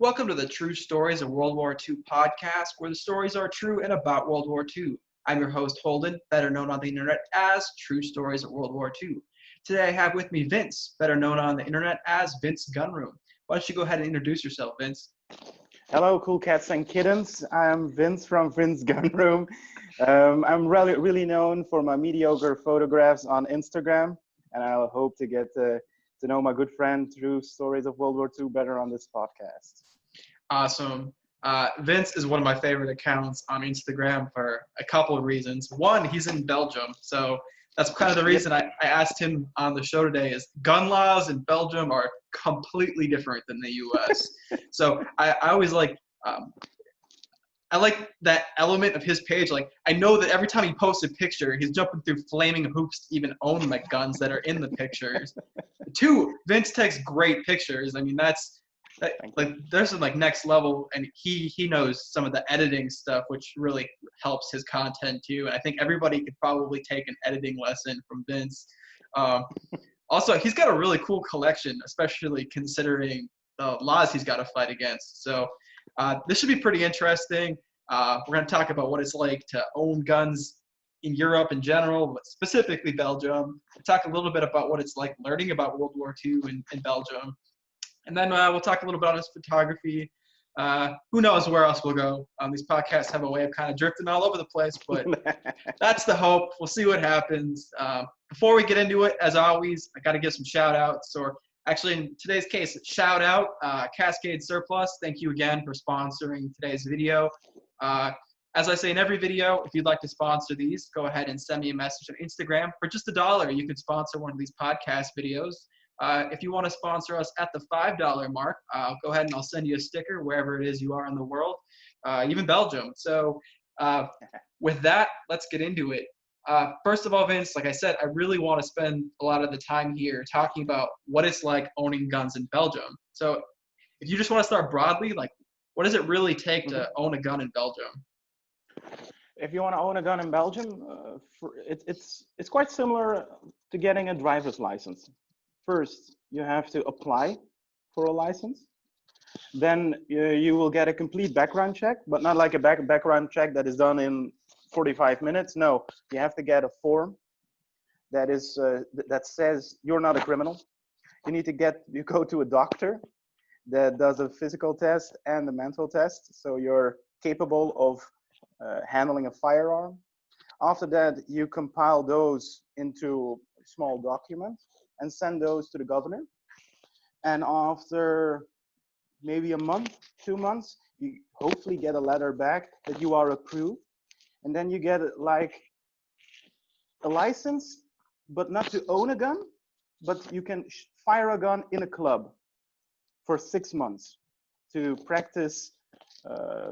Welcome to the True Stories of World War II podcast, where the stories are true and about World War II. I'm your host, Holden, better known on the internet as True Stories of World War II. Today I have with me Vince, better known on the internet as Vincegunroom. Why don't you go ahead and introduce yourself, Vince? Hello, cool cats and kittens. I'm Vince from Vincegunroom. I'm really known for my mediocre photographs on Instagram, and I hope to get to know my good friend through stories of World War II better on this podcast. Awesome. Vince is one of my favorite accounts on Instagram for a couple of reasons. One, he's in Belgium, so that's kind of the reason I asked him on the show today is gun laws in Belgium are completely different than the U.S. So I always I like that element of his page. Like, I know that every time he posts a picture, he's jumping through flaming hoops to even own the guns that are in the pictures. Two, Vince takes great pictures. I mean, there's some next level, and he knows some of the editing stuff, which really helps his content too. And I think everybody could probably take an editing lesson from Vince. Also, he's got a really cool collection, especially considering the laws he's got to fight against. So this should be pretty interesting. We're going to talk about what it's like to own guns in Europe in general, but specifically Belgium. We'll talk a little bit about what it's like learning about World War II in Belgium. And then we'll talk a little bit on his photography. Who knows where else we'll go. These podcasts have a way of kind of drifting all over the place, but that's the hope. We'll see what happens. Before we get into it, as always, I got to give some shout outs, or actually in today's case, shout out Cascade Surplus. Thank you again for sponsoring today's video. As I say in every video, if you'd like to sponsor these, go ahead and send me a message on Instagram. For just $1, you can sponsor one of these podcast videos. If you want to sponsor us at the $5 mark, go ahead and I'll send you a sticker wherever it is you are in the world, even Belgium. So with that, let's get into it. First of all, Vince, like I said, I really want to spend a lot of the time here talking about what it's like owning guns in Belgium. So if you just want to start broadly, what does it really take to own a gun in Belgium? If you want to own a gun in Belgium, it's quite similar to getting a driver's license. First, you have to apply for a license. Then you will get a complete background check, but not like a background check that is done in 45 minutes. No, you have to get a form that says you're not a criminal. You go to a doctor that does a physical test and a mental test, so you're capable of handling a firearm. After that, you compile those into a small document and send those to the governor. And after maybe a month, 2 months, you hopefully get a letter back that you are approved. And then you get like a license, but not to own a gun, but you can fire a gun in a club for 6 months to practice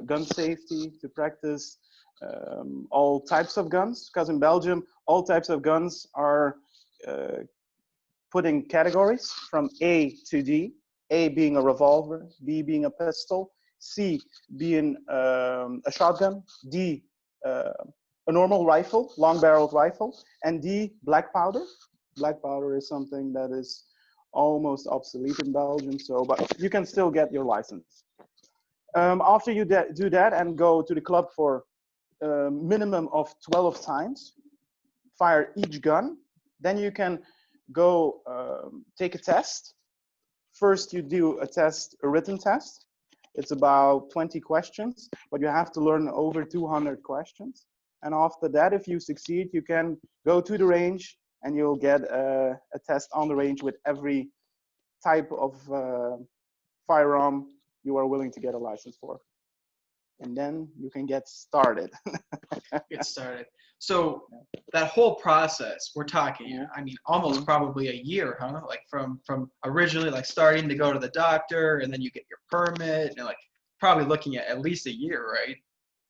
gun safety, to practice all types of guns. Because in Belgium, all types of guns are put in categories from A to D, A being a revolver, B being a pistol, C being a shotgun, D a normal rifle, long-barreled rifle, and D black powder. Black powder is something that is almost obsolete in Belgium, but you can still get your license. After you do that and go to the club for a minimum of 12 times, fire each gun, then you can go take a test. First, you do a written test. It's about 20 questions, but you have to learn over 200 questions. And after that, if you succeed, you can go to the range and you'll get a test on the range with every type of firearm you are willing to get a license for. And then you can get started. So that whole process, we're talking, I mean, almost probably a year, huh? Like from originally starting to go to the doctor, and then you get your permit, and probably looking at least a year, right?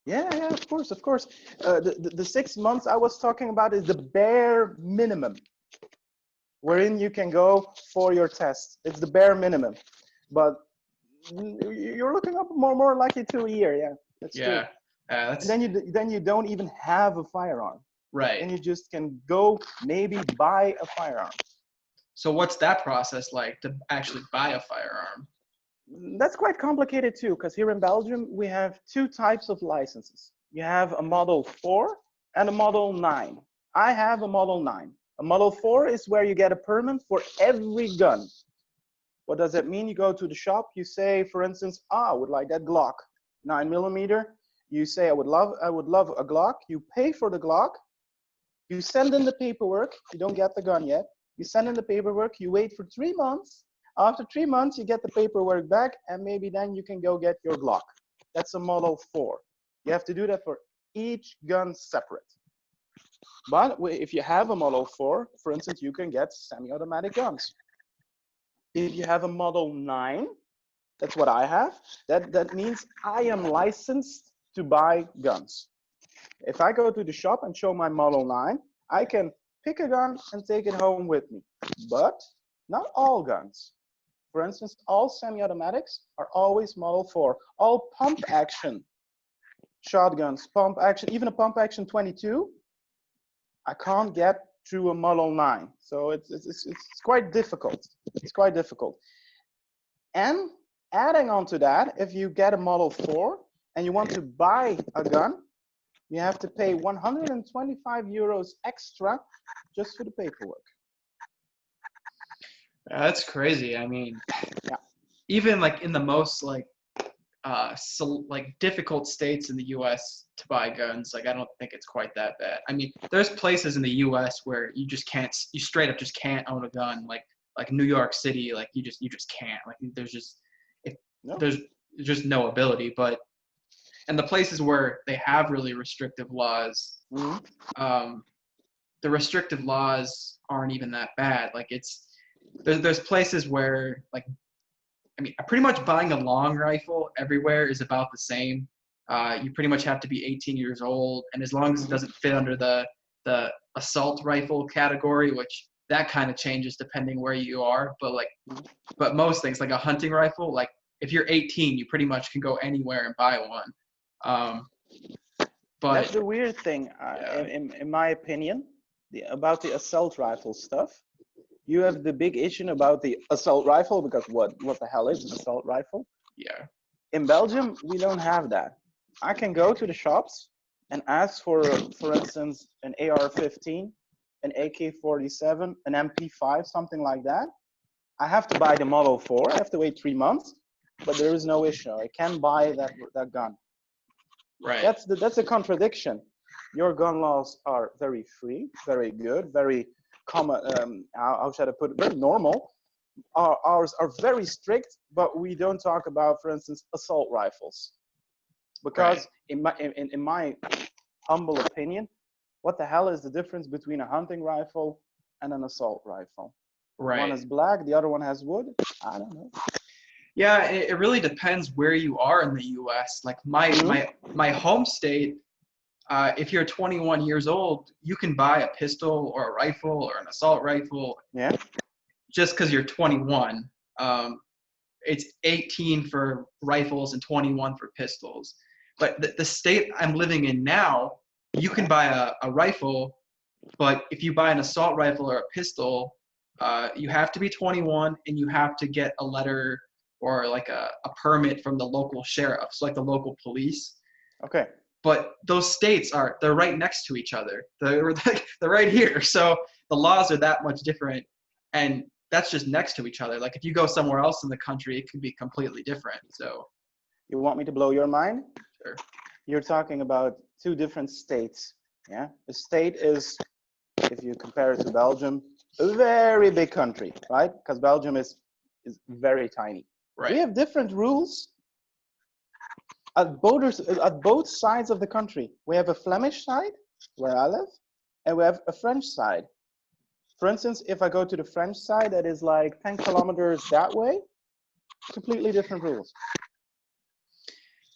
Yeah, of course. The 6 months I was talking about is the bare minimum wherein you can go for your test. It's the bare minimum, but you're looking up more likely to a year. Yeah, that's true. Then you don't even have a firearm. Right. And you just can go maybe buy a firearm. So what's that process like to actually buy a firearm? That's quite complicated too, because here in Belgium, we have two types of licenses. You have a Model 4 and a Model 9. I have a Model 9. A Model 4 is where you get a permit for every gun. What does that mean? You go to the shop, you say, for instance, I would like that Glock 9mm. You say, I would love a Glock. You pay for the Glock. You send in the paperwork. You don't get the gun yet. You send in the paperwork. You wait for 3 months. After 3 months, you get the paperwork back, and maybe then you can go get your Glock. That's a Model 4. You have to do that for each gun separate. But if you have a Model 4, for instance, you can get semi-automatic guns. If you have a Model 9, that's what I have, that means I am licensed to buy guns. If I go to the shop and show my Model 9, I can pick a gun and take it home with me. But not all guns. For instance, all semi-automatics are always Model 4. All pump action shotguns, pump action, even a pump action 22, I can't get through a Model 9. So it's quite difficult. It's quite difficult. And adding on to that, if you get a Model 4 and you want to buy a gun, you have to pay 125 euros extra just for the paperwork. That's crazy. I mean, yeah. Even like in the most difficult states in the U.S. to buy guns, like I don't think it's quite that bad. I mean, there's places in the U.S. where you just can't, you straight up just can't own a gun, like New York City, like you just can't. Like there's just no ability. But and the places where they have really restrictive laws, the restrictive laws aren't even that bad. Like there's places where like, I mean, pretty much buying a long rifle everywhere is about the same. You pretty much have to be 18 years old, and as long as it doesn't fit under the assault rifle category, which that kind of changes depending where you are. But most things like a hunting rifle, like if you're 18, you pretty much can go anywhere and buy one. But that's the weird thing, in my opinion, about the assault rifle stuff. You have the big issue about the assault rifle, because what the hell is an assault rifle? Yeah. In Belgium, we don't have that. I can go to the shops and ask for instance, an AR-15, an AK-47, an MP5, something like that. I have to buy the Model 4. I have to wait 3 months, but there is no issue. I can buy that gun. Right. That's a contradiction. Your gun laws are very free, very good, very common. How should I put it? Very normal. Ours are very strict, but we don't talk about, for instance, assault rifles, because in my humble opinion, what the hell is the difference between a hunting rifle and an assault rifle? Right. One is black, the other one has wood. I don't know. Yeah, it really depends where you are in the U.S. Like my home state, if you're 21 years old, you can buy a pistol or a rifle or an assault rifle. Yeah. Just because you're 21. It's 18 for rifles and 21 for pistols. But the state I'm living in now, you can buy a rifle, but if you buy an assault rifle or a pistol, you have to be 21 and you have to get a letter or like a permit from the local sheriff, so like the local police. Okay. But those states they're right next to each other. They're right here. So the laws are that much different, and that's just next to each other. Like if you go somewhere else in the country, it could be completely different. So you want me to blow your mind? Sure. You're talking about two different states. Yeah. A state is, if you compare it to Belgium, a very big country, right? Because Belgium is very tiny. Right. We have different rules at both sides of the country. We have a Flemish side, where I live, and we have a French side. For instance, if I go to the French side, that is like 10 kilometers that way, completely different rules.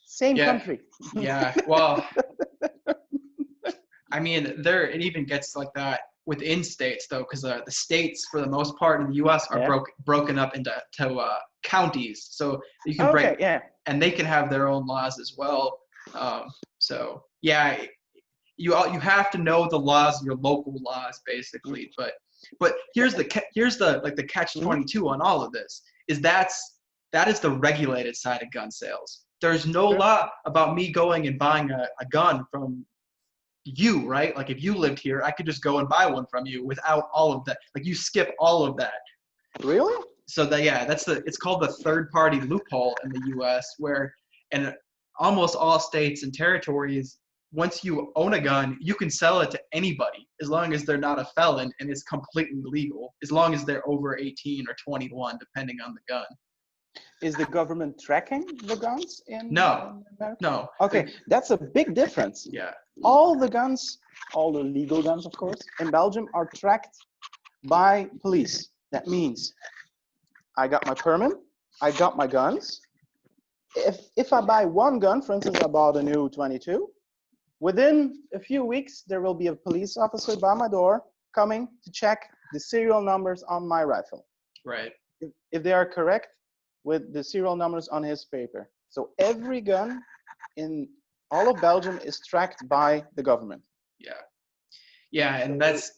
Same country. Yeah, well, I mean, it even gets like that within states, though, because the states, for the most part in the U.S., are broken up into counties. So you can and they can have their own laws as well. So yeah, you have to know the laws, your local laws, basically. But here's the catch-22 on all of this is that is the regulated side of gun sales. There's no Sure. law about me going and buying a gun from you, right? Like if you lived here, I could just go and buy one from you without all of that. Like you skip all of that. Really? So that, yeah, it's called the third party loophole in the US, where in almost all states and territories, once you own a gun, you can sell it to anybody as long as they're not a felon, and it's completely legal as long as they're over 18 or 21, depending on the gun. Is the government tracking the guns No, in America? no. Okay, that's a big difference. Yeah. All the guns, all the legal guns, of course, in Belgium are tracked by police. That means I got my permit, I got my guns. If I buy one gun, for instance, I bought a new 22, within a few weeks, there will be a police officer by my door coming to check the serial numbers on my rifle. Right. If they are correct with the serial numbers on his paper. So every gun in all of Belgium is tracked by the government. Yeah. Yeah, and that's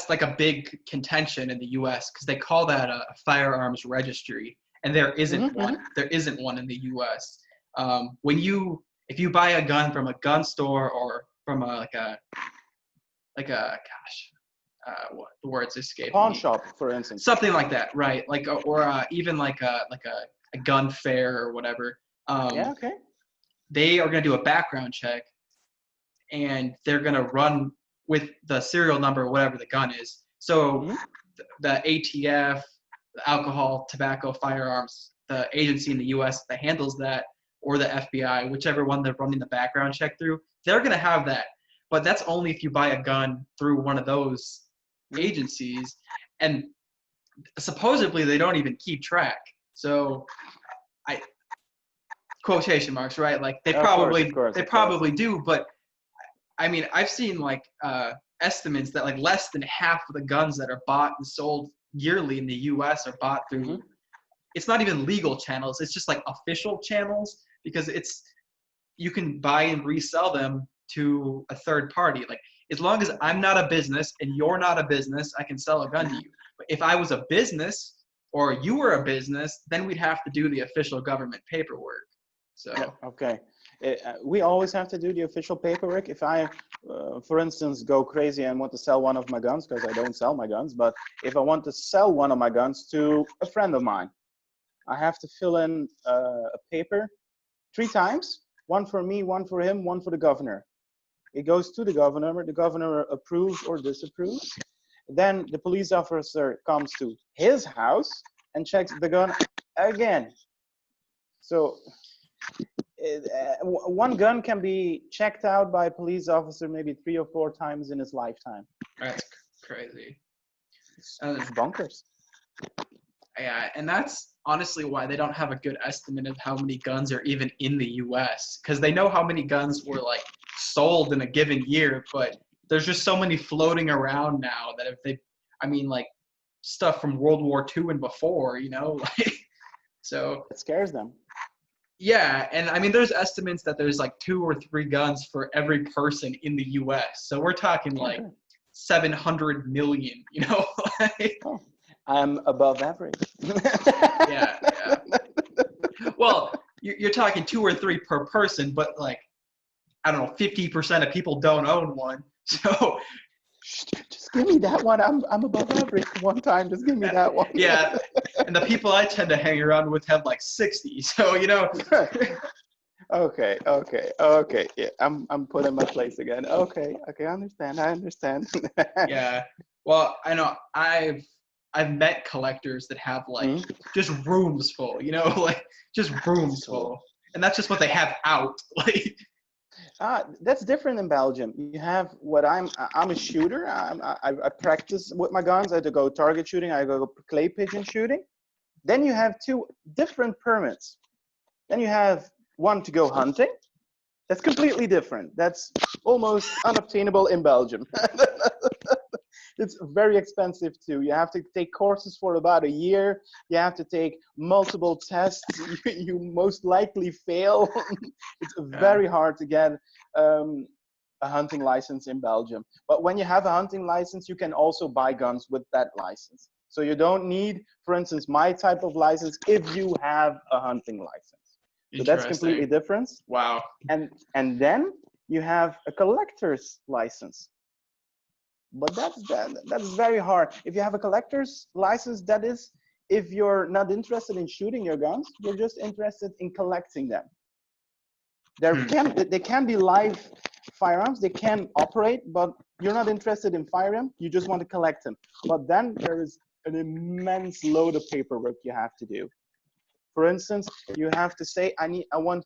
like a big contention in the US because they call that a firearms registry, and there isn't one. There isn't one in the US. If you buy a gun from a gun store or from what the words escape Pawn me. shop, for instance. Something like that, right? Like even like a gun fair or whatever. Yeah, okay. They are going to do a background check, and they're going to run with the serial number or whatever the gun is. So the ATF, the alcohol, tobacco, firearms, the agency in the US that handles that, or the FBI, whichever one they're running the background check through, they're going to have that. But that's only if you buy a gun through one of those agencies. And supposedly they don't even keep track. So quotation marks, right? Like they probably do, but I mean, I've seen like estimates that like less than half of the guns that are bought and sold yearly in the US are bought through it's not even legal channels, it's just like official channels, because you can buy and resell them to a third party. Like as long as I'm not a business and you're not a business, I can sell a gun to you. But if I was a business or you were a business, then we'd have to do the official government paperwork. So okay. We always have to do the official paperwork. If I, for instance, go crazy and want to sell one of my guns, because I don't sell my guns, but if I want to sell one of my guns to a friend of mine, I have to fill in a paper 3 times, one for me, one for him, one for the governor. It goes to the governor approves or disapproves. Then the police officer comes to his house and checks the gun again. So one gun can be checked out by a police officer maybe 3 or 4 times in his lifetime. That's crazy. It's bonkers. Yeah, and that's honestly why they don't have a good estimate of how many guns are even in the US, because they know how many guns were like sold in a given year, but there's just so many floating around now that like stuff from World War II and before, like so it scares them. Yeah, and I mean there's estimates that there's like 2 or 3 guns for every person in the US. So we're talking like 700 million, like, oh, I'm above average. yeah. Well, you're talking 2 or 3 per person, but like, I don't know, 50% of people don't own one. So just give me that one. I'm above average one time. Just give me that one. Yeah, and the people I tend to hang around with have like 60. So Okay. Yeah, I'm put in my place again. Okay. I understand. Yeah. Well, I know I've met collectors that have like just rooms full, like just rooms full, and that's just what they have out. Like, that's different in Belgium. You have what I'm a shooter. I practice with my guns. I had to go target shooting. I go clay pigeon shooting. Then you have 2 different permits. Then you have one to go hunting. That's completely different. That's almost unobtainable in Belgium. It's very expensive too. You have to take courses for about a year. You have to take multiple tests. You most likely fail. It's very hard to get a hunting license in Belgium. But when you have a hunting license, you can also buy guns with that license. So you don't need, for instance, my type of license if you have a hunting license. So that's completely Interesting. different. Wow. And then you have a collector's license. But that's very hard. If you have a collector's license, that is, if you're not interested in shooting your guns, you're just interested in collecting them. They can be live firearms, they can operate, but you're not interested in firing them, you just want to collect them. But then there is an immense load of paperwork you have to do. For instance, you have to say, I want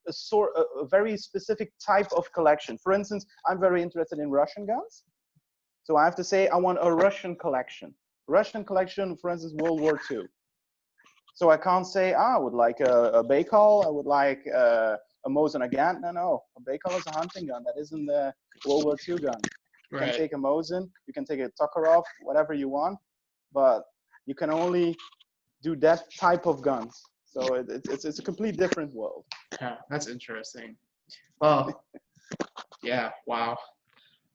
a very specific type of collection. For instance, I'm very interested in Russian guns. So I have to say, I want a Russian collection. Russian collection, for instance, World War II. So I can't say, I would like a Baikal, I would like a Mosin Nagant. No, a Baikal is a hunting gun. That isn't the World War II gun. You can take a Mosin, you can take a Tokarov, whatever you want, but you can only do that type of guns. So it's a complete different world. Yeah, that's interesting. Well, yeah, wow.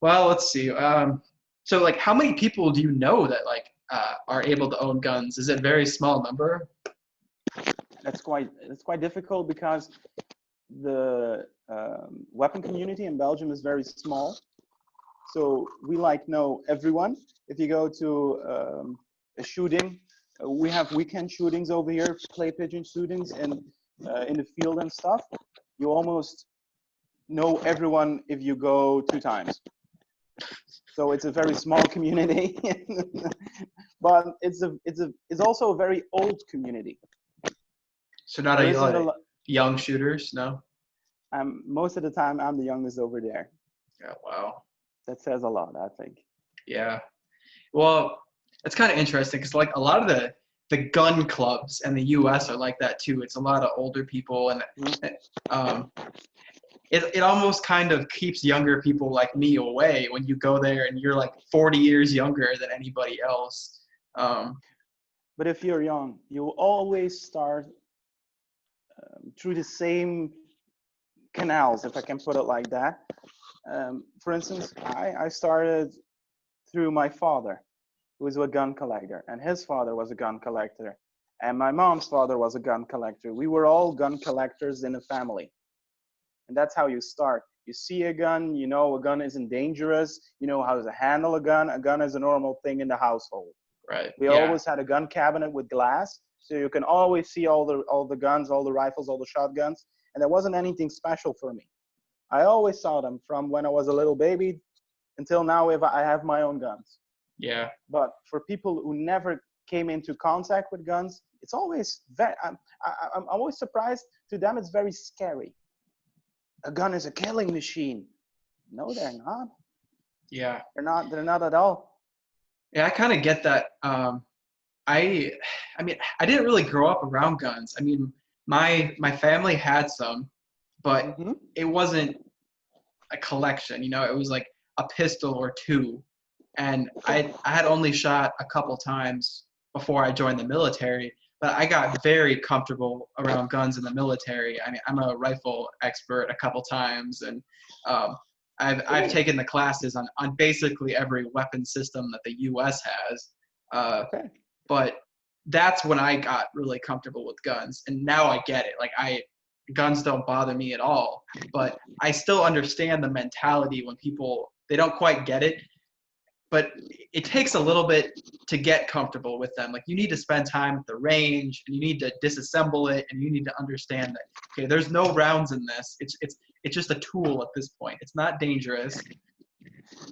Well, let's see. So like, how many people do you know that like are able to own guns? Is it a very small number? It's quite difficult because the weapon community in Belgium is very small. So we like know everyone. If you go to a shooting, we have weekend shootings over here, clay pigeon shootings, and in the field and stuff. You almost know everyone if you go 2 times. So it's a very small community, but it's also a very old community. So not a lot of young shooters, no? Most of the time, I'm the youngest over there. Yeah, wow. That says a lot, I think. Yeah. Well, it's kind of interesting because like a lot of the gun clubs in the U.S. are like that too. It's a lot of older people, and it almost kind of keeps younger people like me away when you go there and you're like 40 years younger than anybody else. But if you're young, you always start through the same canals, if I can put it like that. For instance, I started through my father, who was a gun collector, and his father was a gun collector, and my mom's father was a gun collector. We were all gun collectors in a family. And that's how you start. You see a gun, you know a gun isn't dangerous, you know how to handle a gun. A gun is a normal thing in the household. Right. We always had a gun cabinet with glass, so you can always see all the guns, all the rifles, all the shotguns, and there wasn't anything special for me. I always saw them from when I was a little baby until now if I have my own guns. Yeah. But for people who never came into contact with guns, it's always I'm always surprised. To them, it's very scary. A gun is a killing machine. No, they're not. Yeah. They're not at all. Yeah, I kind of get that. I mean, I didn't really grow up around guns. I mean, my family had some, but it wasn't a collection. You know, it was like a pistol or two, and I had only shot a couple times before I joined the military. But I got very comfortable around guns in the military. I mean, I'm a rifle expert a couple times, and I've taken the classes on basically every weapon system that the U.S. has. But that's when I got really comfortable with guns, and now I get it. Like guns don't bother me at all, but I still understand the mentality when people they don't quite get it. But it takes a little bit to get comfortable with them. Like you need to spend time at the range, and you need to disassemble it, and you need to understand that okay, there's no rounds in this. It's just a tool at this point. It's not dangerous.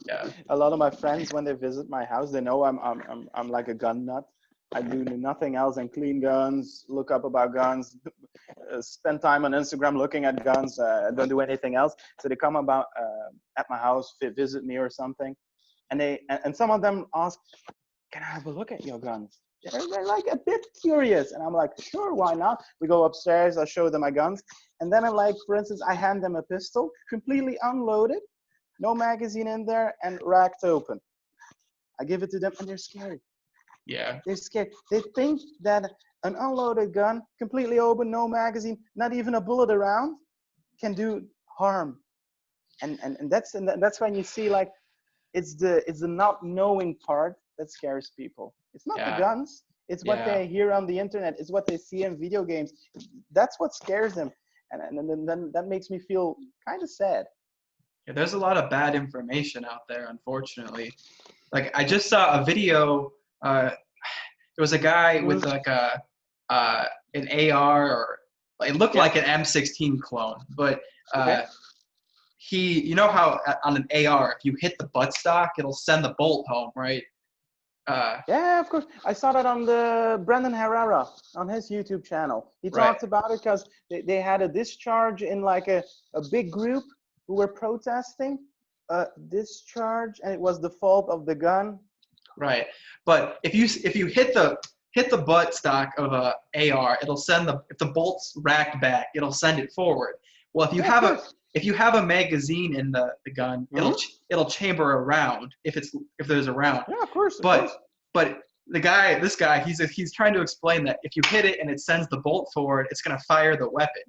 Yeah. A lot of my friends, when they visit my house, they know I'm like a gun nut. I do nothing else than clean guns, look up about guns, spend time on Instagram looking at guns. Don't do anything else. So they come about at my house, visit me or something. And some of them ask, can I have a look at your guns? They're like a bit curious. And I'm like, sure, why not? We go upstairs, I show them my guns. And then I'm like, for instance, I hand them a pistol, completely unloaded, no magazine in there, and racked open. I give it to them and they're scared. Yeah. They're scared. They think that an unloaded gun, completely open, no magazine, not even a bullet around, can do harm. And that's when you see like, it's the not knowing part that scares people. It's not the Yeah. guns. It's what Yeah. they hear on the internet. It's what they see in video games. That's what scares them. And then that makes me feel kind of sad. Yeah, there's a lot of bad information out there, unfortunately. Like I just saw a video. There was a guy with Mhm. like a an AR, or it looked Yeah. like an M16 clone, but Okay. you know how on an AR, if you hit the buttstock, it'll send the bolt home, right? Yeah, of course. I saw that on the Brendan Herrera on his YouTube channel. He Right, talked about it because they had a discharge in like a big group who were protesting a discharge, and it was the fault of the gun. right. But if you hit the buttstock of a AR, it'll send the if the bolt's racked back, it'll send it forward. Well, Yeah, of course. if you have a magazine in the gun, Hmm. it'll chamber a round if there's a round. Yeah, of course, of But course. but this guy, he's trying to explain that if you hit it and it sends the bolt forward, it's gonna fire the weapon.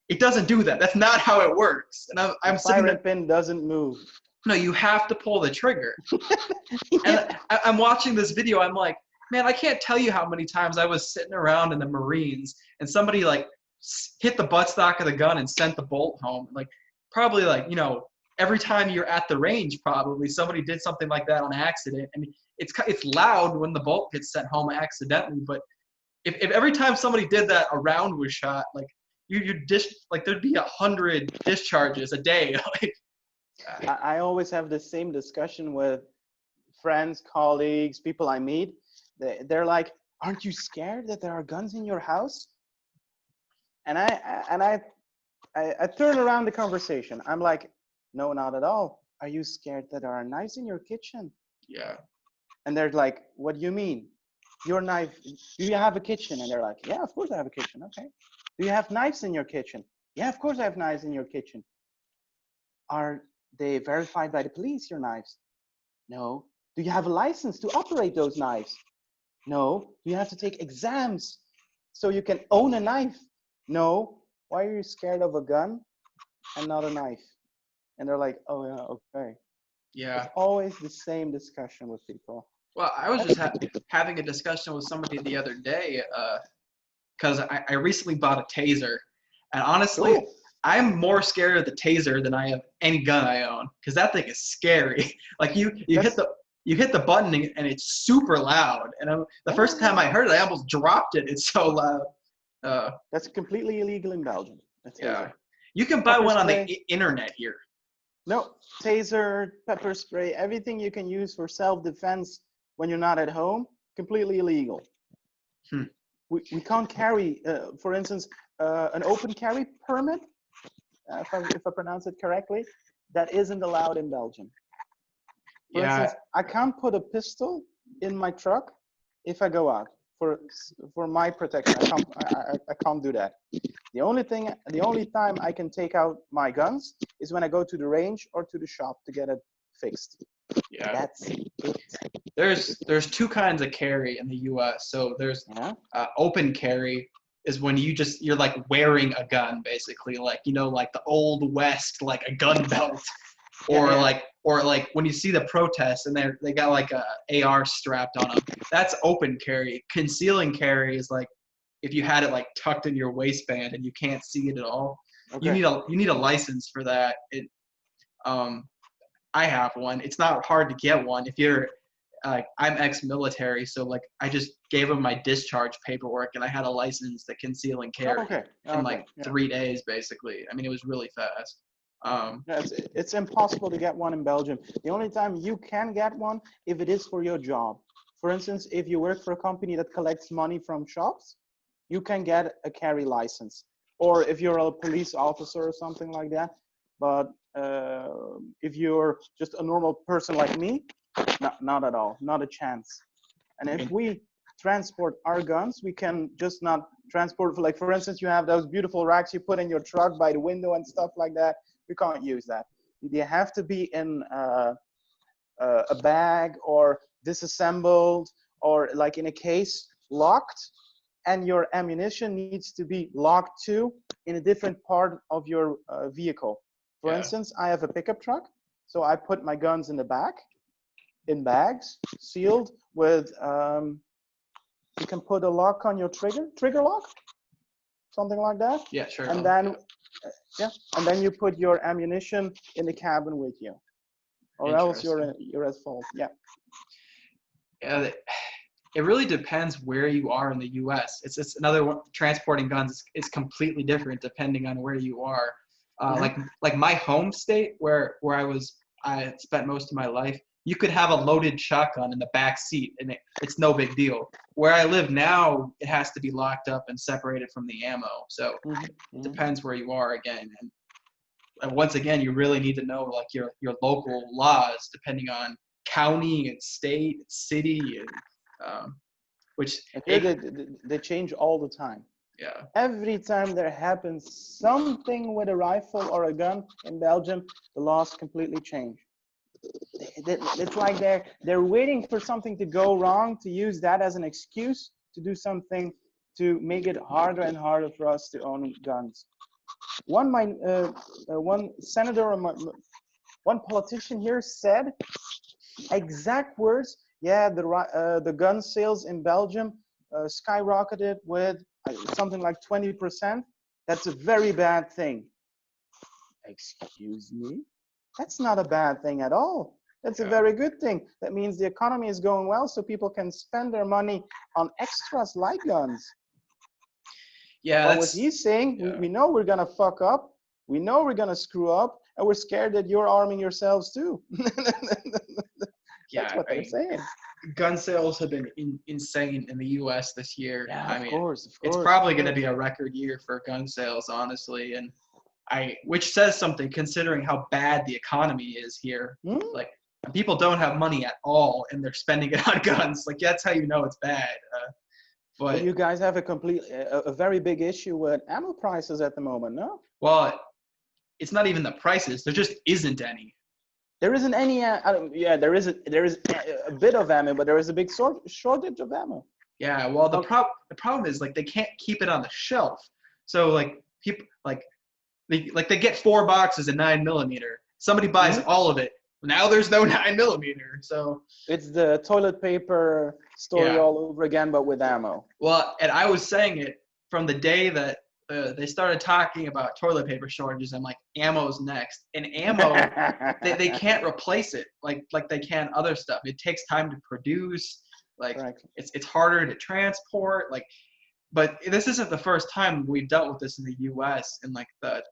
It doesn't do that. That's not how it works. And The I'm sitting firing there. pin doesn't move. No, you have to pull the trigger. And Yeah. I'm watching this video. I'm like, man, I can't tell you how many times I was sitting around in the Marines and somebody like hit the buttstock of the gun and sent the bolt home. Like probably like every time you're at the range, probably somebody did something like that on accident. I mean, it's loud when the bolt gets sent home accidentally, but if every time somebody did that, a round was shot, like like there'd be 100 discharges a day. Like, I always have the same discussion with friends, colleagues, people I meet. They're like, "Aren't you scared that there are guns in your house?" And I turn around the conversation. I'm like, "No, not at all. Are you scared that there are knives in your kitchen?" yeah, And they're like, "What do you mean? Your knife? Do you have a kitchen?" And they're like, "Yeah, of course I have a kitchen." Okay. Do you have knives in your kitchen? Yeah, of course I have knives in your kitchen. Are they verified by the police, your knives? No. Do you have a license to operate those knives? No. Do you have to take exams so you can own a knife? No. Why are you scared of a gun and not a knife? And they're like, oh, yeah, okay. yeah. It's always the same discussion with people. Well, I was just having a discussion with somebody the other day because I recently bought a taser, and honestly, Cool. I'm more scared of the taser than I have any gun I own because that thing is scary. Like That's, you hit the button and it's super loud. And the yeah, first time yeah. I heard it, I almost dropped it. It's so loud. That's completely illegal in Belgium, a Yeah, taser. you can buy Pepper one on the spray. internet here. No, taser, pepper spray, everything you can use for self-defense when you're not at home, completely illegal. Hmm. We can't carry, for instance, an open carry permit, if I pronounce it correctly, that isn't allowed in Belgium. For Yeah, instance, I can't put a pistol in my truck if I go out for my protection. I can't do that. The only time I can take out my guns is when I go to the range or to the shop to get it fixed. yeah. That's it. There's two kinds of carry in the U.S. So there's Yeah. open carry is when you're like wearing a gun basically, like like the old west, like a gun belt, Yeah. Yeah. or like when you see the protests and they got like a AR strapped on them. That's open carry. Concealing carry is like if you had it like tucked in your waistband and you can't see it at all. Okay. You need a license for that. I have one. It's not hard to get one if you're I'm ex-military, so like I just gave them my discharge paperwork and I had a license to conceal and Oh, carry okay. in Okay. like Yeah. 3 days basically. I mean, it was really fast. Yeah, it's impossible to get one in Belgium. The only time you can get one if it is for your job. For instance, if you work for a company that collects money from shops, you can get a carry license. Or if you're a police officer or something like that. But if you're just a normal person like me, not at all, not a chance. And I if mean, we transport our guns, we can just not transport, like for instance, you have those beautiful racks you put in your truck by the window and stuff like that. We can't use that. They have to be in a bag or disassembled or like in a case locked, and your ammunition needs to be locked too in a different part of your vehicle. For yeah, instance, I have a pickup truck, so I put my guns in the back, in bags, sealed with. You can put a lock on your trigger lock, something like that. Yeah, sure. And then, and then you put your ammunition in the cabin with you, or else you're at fault. Yeah. Yeah, it really depends where you are in the U.S. It's another one. Transporting guns is completely different depending on where you are. Like my home state where I spent most of my life, you could have a loaded shotgun in the back seat and it's no big deal. Where I live now, it has to be locked up and separated from the ammo. So it depends where you are again. And once again, you really need to know like your local laws depending on county and state, and city, and which they change all the time. Yeah. Every time there happens something with a rifle or a gun in Belgium, the laws completely change. It's like they're waiting for something to go wrong to use that as an excuse to do something to make it harder and harder for us to own guns. One senator or one politician here said exact words. Yeah, the gun sales in Belgium skyrocketed with something like 20%. That's a very bad thing. Excuse me? That's not a bad thing at all. That's a very good thing. That means the economy is going well, so people can spend their money on extras like guns. Yeah, but what he's saying, we know we're gonna fuck up, we know we're gonna screw up, and we're scared that you're arming yourselves too. That's what they're saying. Gun sales have been insane in the U.S. this year. Yeah, of course. It's probably going to be a record year for gun sales, honestly, and which says something considering how bad the economy is here. Like, people don't have money at all, and they're spending it on guns. Like, that's how you know it's bad. But you guys have a very big issue with ammo prices at the moment, no? Well, it's not even the prices. There just isn't any. There isn't any. Yeah, there is a bit of ammo, but there is a big shortage of ammo. Yeah, well, the problem is like they can't keep it on the shelf. So like people they get 4 boxes of 9mm. Somebody buys all of it. Now there's no 9mm. So it's the toilet paper story all over again, but with ammo. Well, and I was saying it from the day that they started talking about toilet paper shortages. I'm like, ammo's next, and ammo they can't replace it like they can other stuff. It takes time to produce. Like it's harder to transport. Like, but this isn't the first time we've dealt with this in the U.S. in like the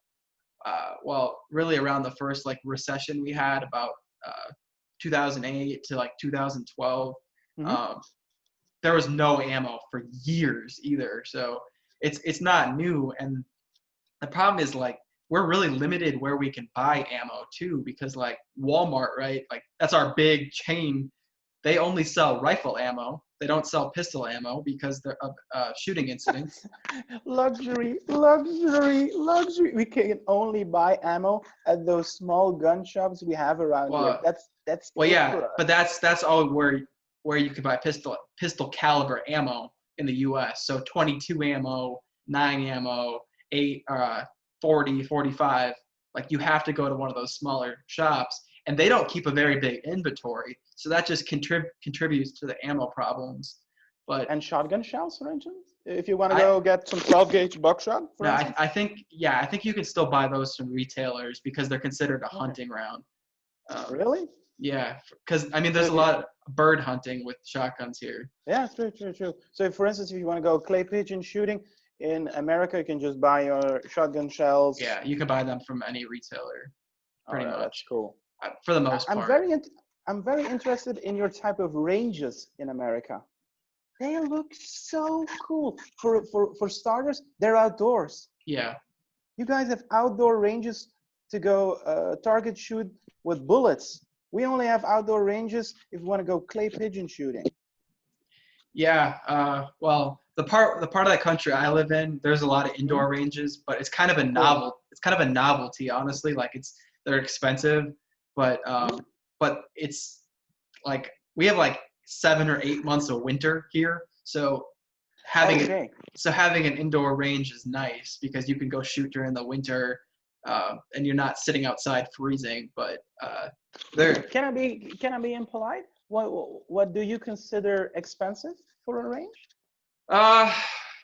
really around the first like recession we had about 2008 to like 2012. There was no ammo for years either. So it's not new, and the problem is like we're really limited where we can buy ammo too, because like Walmart, right? Like that's our big chain. They only sell rifle ammo. They don't sell pistol ammo because they're shooting incidents. Luxury. We can only buy ammo at those small gun shops we have around here. That's but that's all where you could buy pistol caliber ammo in the U.S. So 22 ammo, 9 ammo, 8, 40, 45. Like you have to go to one of those smaller shops, and they don't keep a very big inventory. So that just contributes to the ammo problems. And shotgun shells, for instance, if you want to go get some 12 gauge buckshot. I think you can still buy those from retailers because they're considered a hunting round. Really? Yeah, because I mean, there's a lot of bird hunting with shotguns here. Yeah, true. So, for instance, if you want to go clay pigeon shooting in America, you can just buy your shotgun shells. Yeah, you can buy them from any retailer, pretty much. That's cool. For the most part. I'm very interested in your type of ranges in America. They look so cool. For starters, they're outdoors. Yeah. You guys have outdoor ranges to go target shoot with bullets. We only have outdoor ranges if we want to go clay pigeon shooting. Yeah. Well, the part of the country I live in, there's a lot of indoor ranges, but it's kind of a novelty, honestly. Like they're expensive, but it's like we have like 7 or 8 months of winter here, so having an indoor range is nice because you can go shoot during the winter, and you're not sitting outside freezing. But can I be impolite? what do you consider expensive for a range?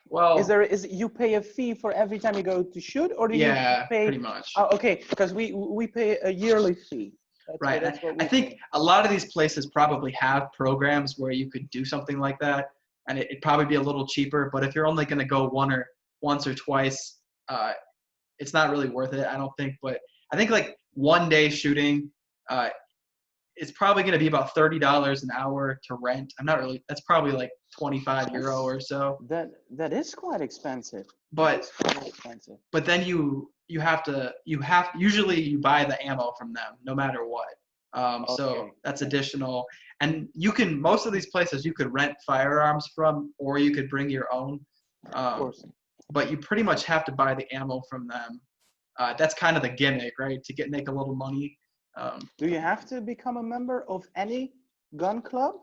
Well, Is you pay a fee for every time you go to shoot, or do you yeah, pay? pretty much. Oh, okay, because we pay a yearly fee. Right. That's what we I think pay. a lot of these places probably have programs where you could do something like that, and it'd probably be a little cheaper. But if you're only going to go once or twice, it's not really worth it, I don't think. But I think like 1 day shooting, it's probably going to be about $30 an hour to rent. I'm not really. That's probably like 25 euro or so. That is quite expensive. But It's quite expensive. but then you have usually you buy the ammo from them no matter what. So Okay. that's additional, and you can most of these places you could rent firearms from, or you could bring your own. Of course. But you pretty much have to buy the ammo from them. That's kind of the gimmick, right? To make a little money. Do you have to become a member of any gun club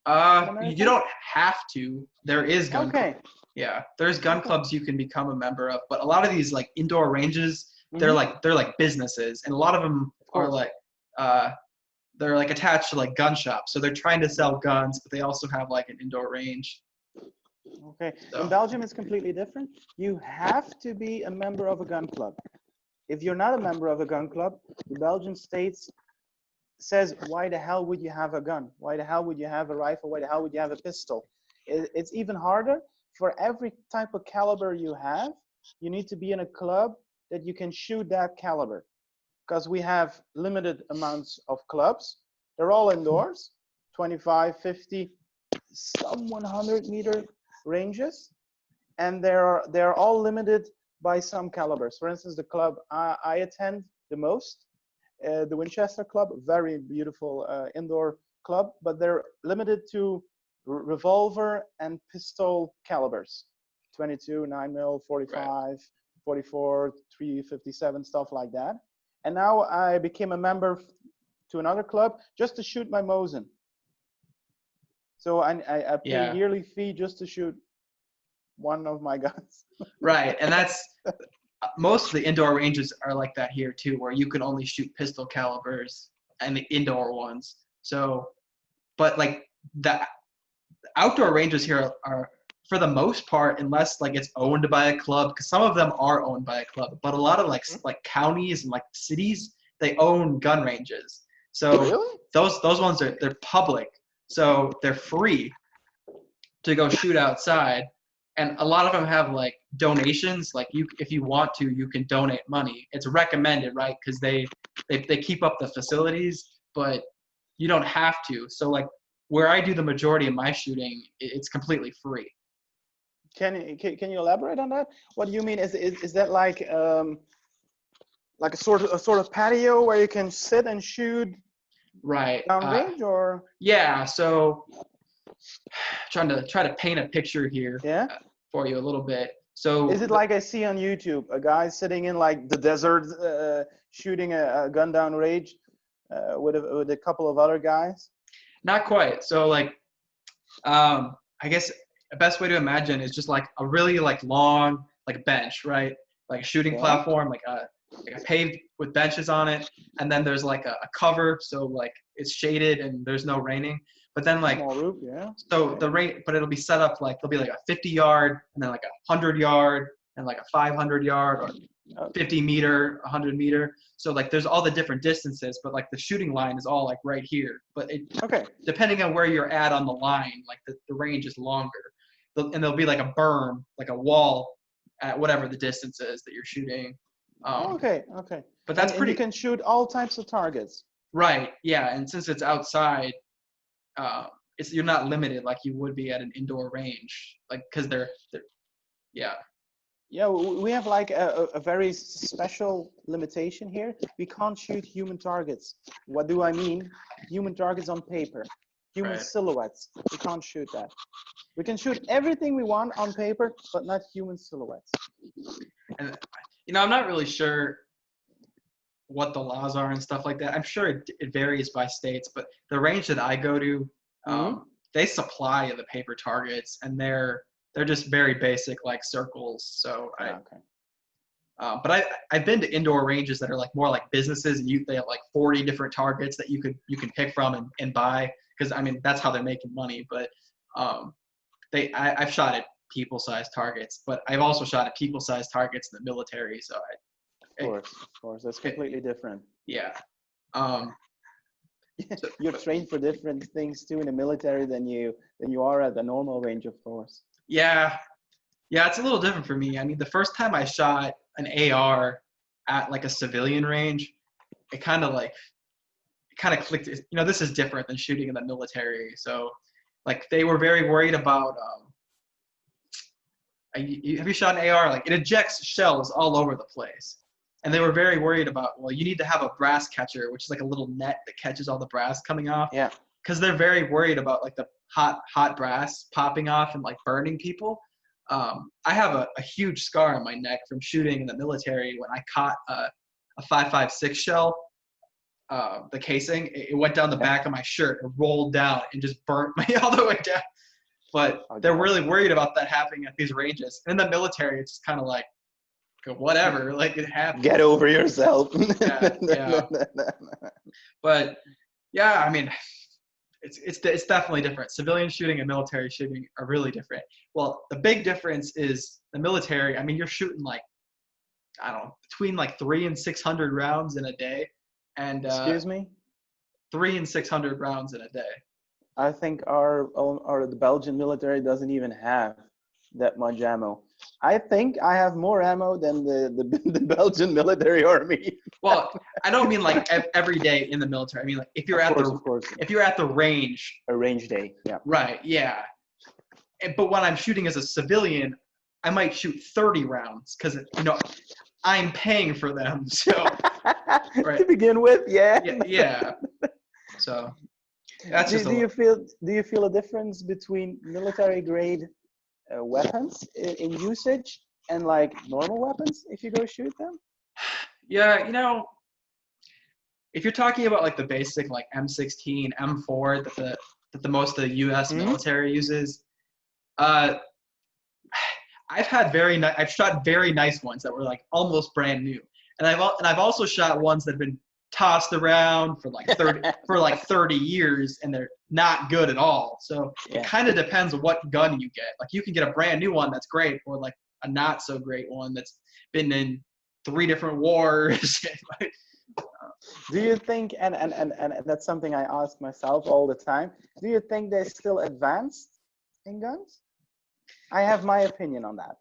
in You America? don't have to. There is gun. Okay. Yeah, there's gun Okay. clubs you can become a member of, but a lot of these like indoor ranges, Mhm. they're like businesses, and a lot of them Of are course. like they're like attached to like gun shops, so they're trying to sell guns, but they also have like an indoor range. Okay. In So Belgium, it's completely different. You have to be a member of a gun club. If you're not a member of a gun club, the Belgian states says, why the hell would you have a gun? Why the hell would you have a rifle? Why the hell would you have a pistol? It's even harder. For every type of caliber you have, you need to be in a club that you can shoot that caliber. Because we have limited amounts of clubs. They're all indoors, 25, 50, some 100-meter ranges. And they're all limited by some calibers. For instance, the club I attend the most, the Winchester Club, very beautiful indoor club, but they're limited to revolver and pistol calibers, 22, 9mm, 45, right. 44, 357, stuff like that. And now I became a member to another club just to shoot my Mosin. So I pay a Yeah, yearly fee just to shoot one of my guns. right, and that's most of the indoor ranges are like that here too, where you can only shoot pistol calibers and the indoor ones. So, but like the outdoor ranges here are for the most part, unless like it's owned by a club, because some of them are owned by a club, but a lot of like counties and like cities, they own gun ranges. So Really? those ones they're public, so they're free to go shoot outside, and a lot of them have like donations. Like you, if you want to, you can donate money. It's recommended, right? Because they keep up the facilities, but you don't have to. So like where I do the majority of my shooting, it's completely free. Can you elaborate on that? What do you mean? Is that like a sort of patio where you can sit and shoot Right. downrange, or? Yeah. So try to paint a picture here Yeah. for you a little bit. So Is it like I see on YouTube, a guy sitting in like the desert, shooting a gun downrange with a couple of other guys? not quite. So like I guess the best way to imagine is just like a really like long like bench, right? Like a shooting Yeah. platform, like a paved with benches on it, and then there's like a cover, so like it's shaded and there's no raining. But then like Small roof, yeah. so Okay. the rain, but it'll be set up like there'll be like a 50-yard and then like a 100-yard and like a 500-yard or Oh, 50-meter, 100-meter. So like there's all the different distances, but like the shooting line is all like right here. But it, okay. depending on where you're at on the line, like the range is longer. And there'll be like a berm, like a wall at whatever the distance is that you're shooting. Okay. Okay. But that's And you pretty can shoot all types of targets. right. Yeah. And since it's outside, you're not limited like you would be at an indoor range, like because they're yeah. Yeah, we have like a very special limitation here. We can't shoot human targets. What do I mean? Human targets on paper, human Right. silhouettes. We can't shoot that. We can shoot everything we want on paper, but not human silhouettes. And I'm not really sure what the laws are and stuff like that. I'm sure it varies by states, but the range that I go to, Mm-hmm. they supply the paper targets, and they're just very basic, like circles. So Okay. But I've been to indoor ranges that are like more like businesses, and they have like 40 different targets that you can pick from and buy, because I mean that's how they're making money. But I've shot at people-sized targets, but I've also shot at people-sized targets in the military. So Of course, that's completely different. yeah. You're trained for different things too in the military than you are at the normal range, of course. Yeah, it's a little different for me. I mean, the first time I shot an AR at like a civilian range, it kind of clicked. You know, this is different than shooting in the military. So, like, they were very worried about. Have you shot an AR? Like, it ejects shells all over the place, and they were very worried about. Well, you need to have a brass catcher, which is like a little net that catches all the brass coming off. Yeah. Because they're very worried about like the hot brass popping off and like burning people. I have a huge scar on my neck from shooting in the military when I caught a 5.56 shell. The casing, it went down the back of my shirt, it rolled down and just burnt me all the way down. But they're really worried about that happening at these ranges. In the military, it's kind of like, whatever, like it happens. Get over yourself. Yeah. But yeah, I mean, it's definitely different. Civilian shooting and military shooting are really different. Well, the big difference is the military. I mean, you're shooting like, I don't know, between like 300 and 600 rounds in a day. And excuse me? 300 and 600 rounds in a day. I think the Belgian military doesn't even have that much ammo. I think I have more ammo than the Belgian military army. Well, I don't mean like every day in the military. I mean like if you're at the range. A range day, yeah. Right, yeah. But when I'm shooting as a civilian, I might shoot 30 rounds because I'm paying for them. So right. To begin with, yeah. Yeah. So that's do you feel a difference between military grade weapons in usage and like normal weapons if you go shoot them? Yeah, if you're talking about like the basic like M16, M4 that the most of the U.S. military uses, I've shot very nice ones that were like almost brand new, and I've also shot ones that have been tossed around for like 30 years and they're not good at all. So it kind of depends on what gun you get. Like you can get a brand new one that's great, or like a not so great one that's been in 3 different wars. Do you think, and that's something I ask myself all the time, do you think they're still advanced in guns? I have my opinion on that.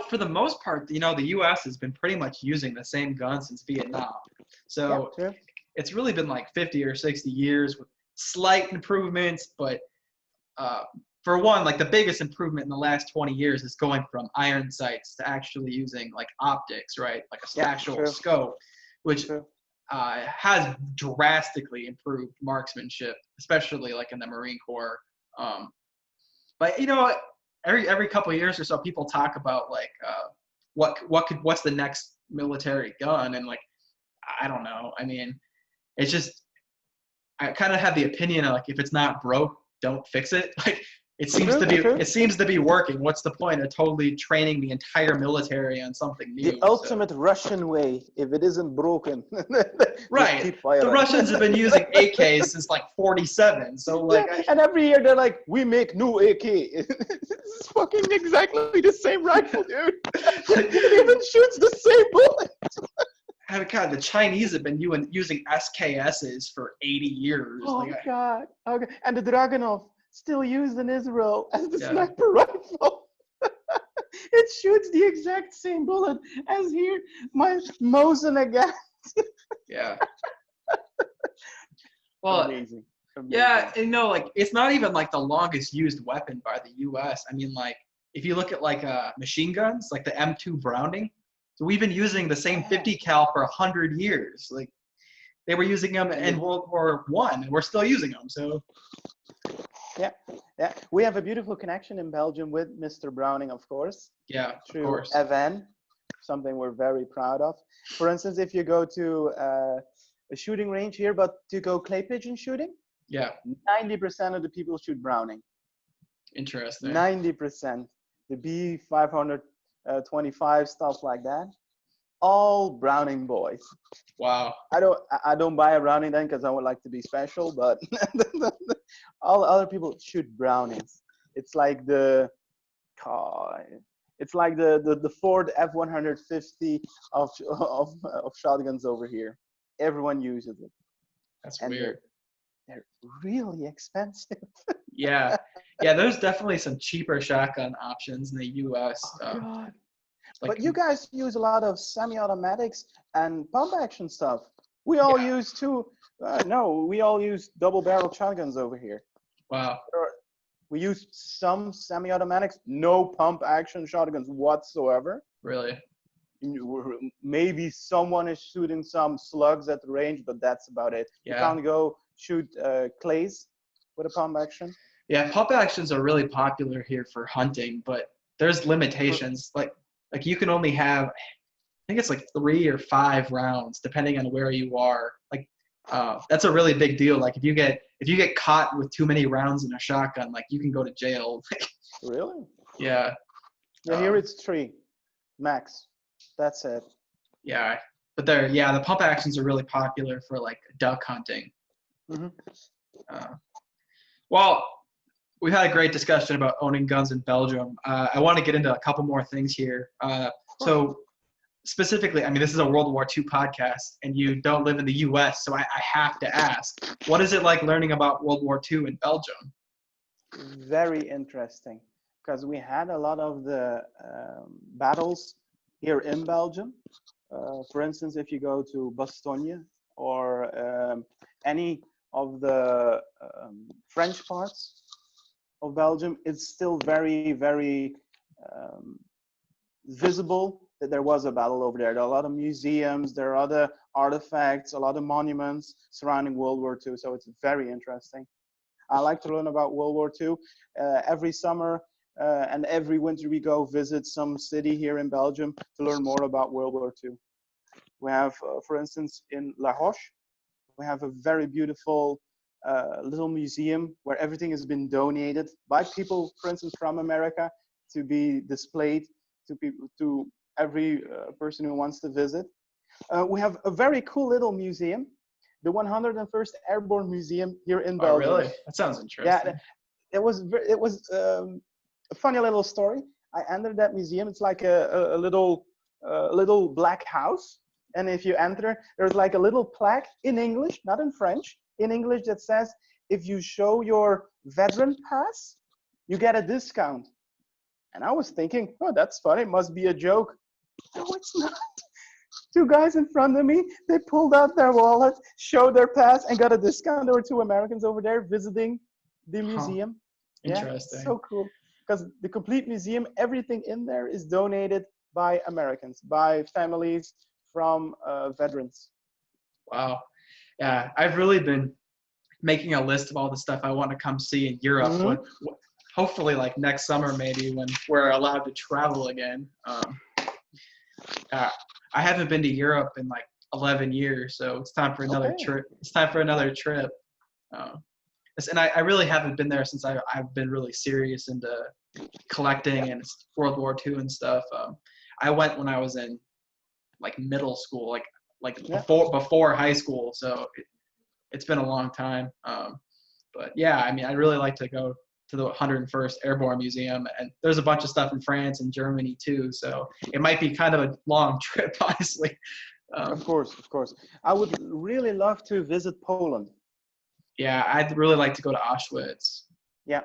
For the most part, the U.S. has been pretty much using the same gun since Vietnam. So it's really been like 50 or 60 years with slight improvements. But for one, like the biggest improvement in the last 20 years is going from iron sights to actually using like optics, right? Like a actual scope, which has drastically improved marksmanship, especially like in the Marine Corps. But every couple of years or so, people talk about like what's the next military gun, and like I don't know. I mean, it's just I kind of have the opinion of like if it's not broke, don't fix it. Like it seems to be working. What's the point of totally training the entire military on something new? The ultimate Russian way, if it isn't broken. Right. The Russians have been using AKs since like 47. So like and every year they're like, we make new AK. It's fucking exactly the same rifle, dude. It even shoots the same bullet. God, the Chinese have been using SKSs for 80 years. Oh, God. Okay. And the Dragunov, still used in Israel as the sniper rifle. It shoots the exact same bullet as here, my Mosin again. Yeah. Well, amazing. Yeah, like it's not even like the longest used weapon by the U.S. I mean, like if you look at like machine guns, like the M2 Browning, so we've been using the same 50 cal for 100 years. Like they were using them in World War I, and we're still using them. So. Yeah. We have a beautiful connection in Belgium with Mr. Browning, of course. Yeah, through of course. Evan, something we're very proud of. For instance, if you go to a shooting range here, but to go clay pigeon shooting, 90% of the people shoot Browning. Interesting. 90%. The B500 25, stuff like that. All Browning boys. Wow. I don't buy a Browning then because I would like to be special, but all other people shoot Brownings. It's like the the Ford F-150 of shotguns over here. Everyone uses it, That's and weird. they're really expensive. Yeah. Yeah, there's definitely some cheaper shotgun options in the US. Oh God! Like But you guys use a lot of semi-automatics and pump action stuff. We all yeah. use no, we all use double-barrel shotguns over here. Wow. We use some semi-automatics, no pump action shotguns whatsoever. Really? Maybe someone is shooting some slugs at the range, but that's about it. You Yeah. can't go shoot clays with a pump action. Yeah, pump actions are really popular here for hunting, but there's limitations. Like you can only have, I think it's like 3 or 5 rounds depending on where you are. Like that's a really big deal. Like if you get caught with too many rounds in a shotgun, like you can go to jail. Really? Yeah. Yeah, here it's 3 max. That's it. Yeah. But the pump actions are really popular for like duck hunting. Mm-hmm. Well, we've had a great discussion about owning guns in Belgium. I want to get into a couple more things here. So specifically, I mean, this is a World War II podcast, and you don't live in the U.S., so I have to ask, what is it like learning about World War II in Belgium? Very interesting, because we had a lot of the battles here in Belgium. For instance, if you go to Bastogne or any of the French parts of Belgium, it's still very, very visible that there was a battle over there. There are a lot of museums, there are other artifacts, a lot of monuments surrounding World War II, so it's very interesting. I like to learn about World War II. Every summer and every winter we go visit some city here in Belgium to learn more about World War II. We have, for instance, in La Roche, we have a very beautiful little museum where everything has been donated by people, for instance, from America to be displayed to people, to every person who wants to visit. We have a very cool little museum, the 101st Airborne Museum here in Belgium. Oh, really? That sounds interesting. Yeah, it was a funny little story. I entered that museum. It's like a little black house, and if you enter, there's like a little plaque in English, not in French, in English that says, if you show your veteran pass, you get a discount. And I was thinking, oh, that's funny. It must be a joke. No, it's not. 2 guys in front of me, they pulled out their wallet, showed their pass, and got a discount. There were 2 Americans over there visiting the museum. Interesting. Yeah, so cool. Because the complete museum, everything in there is donated by Americans, by families from veterans. Wow. Yeah, I've really been making a list of all the stuff I want to come see in Europe. Mm-hmm. Hopefully, like next summer, maybe when we're allowed to travel again. I haven't been to Europe in like 11 years, so it's time for another trip. It's time for another trip. And I really haven't been there since I've been really serious into collecting and World War II and stuff. I went when I was in like middle school, like before high school, so it's been a long time. But yeah, I mean, I'd really like to go to the 101st Airborne Museum, and there's a bunch of stuff in France and Germany too, so it might be kind of a long trip, honestly. Of course. I would really love to visit Poland. Yeah, I'd really like to go to Auschwitz. Yeah,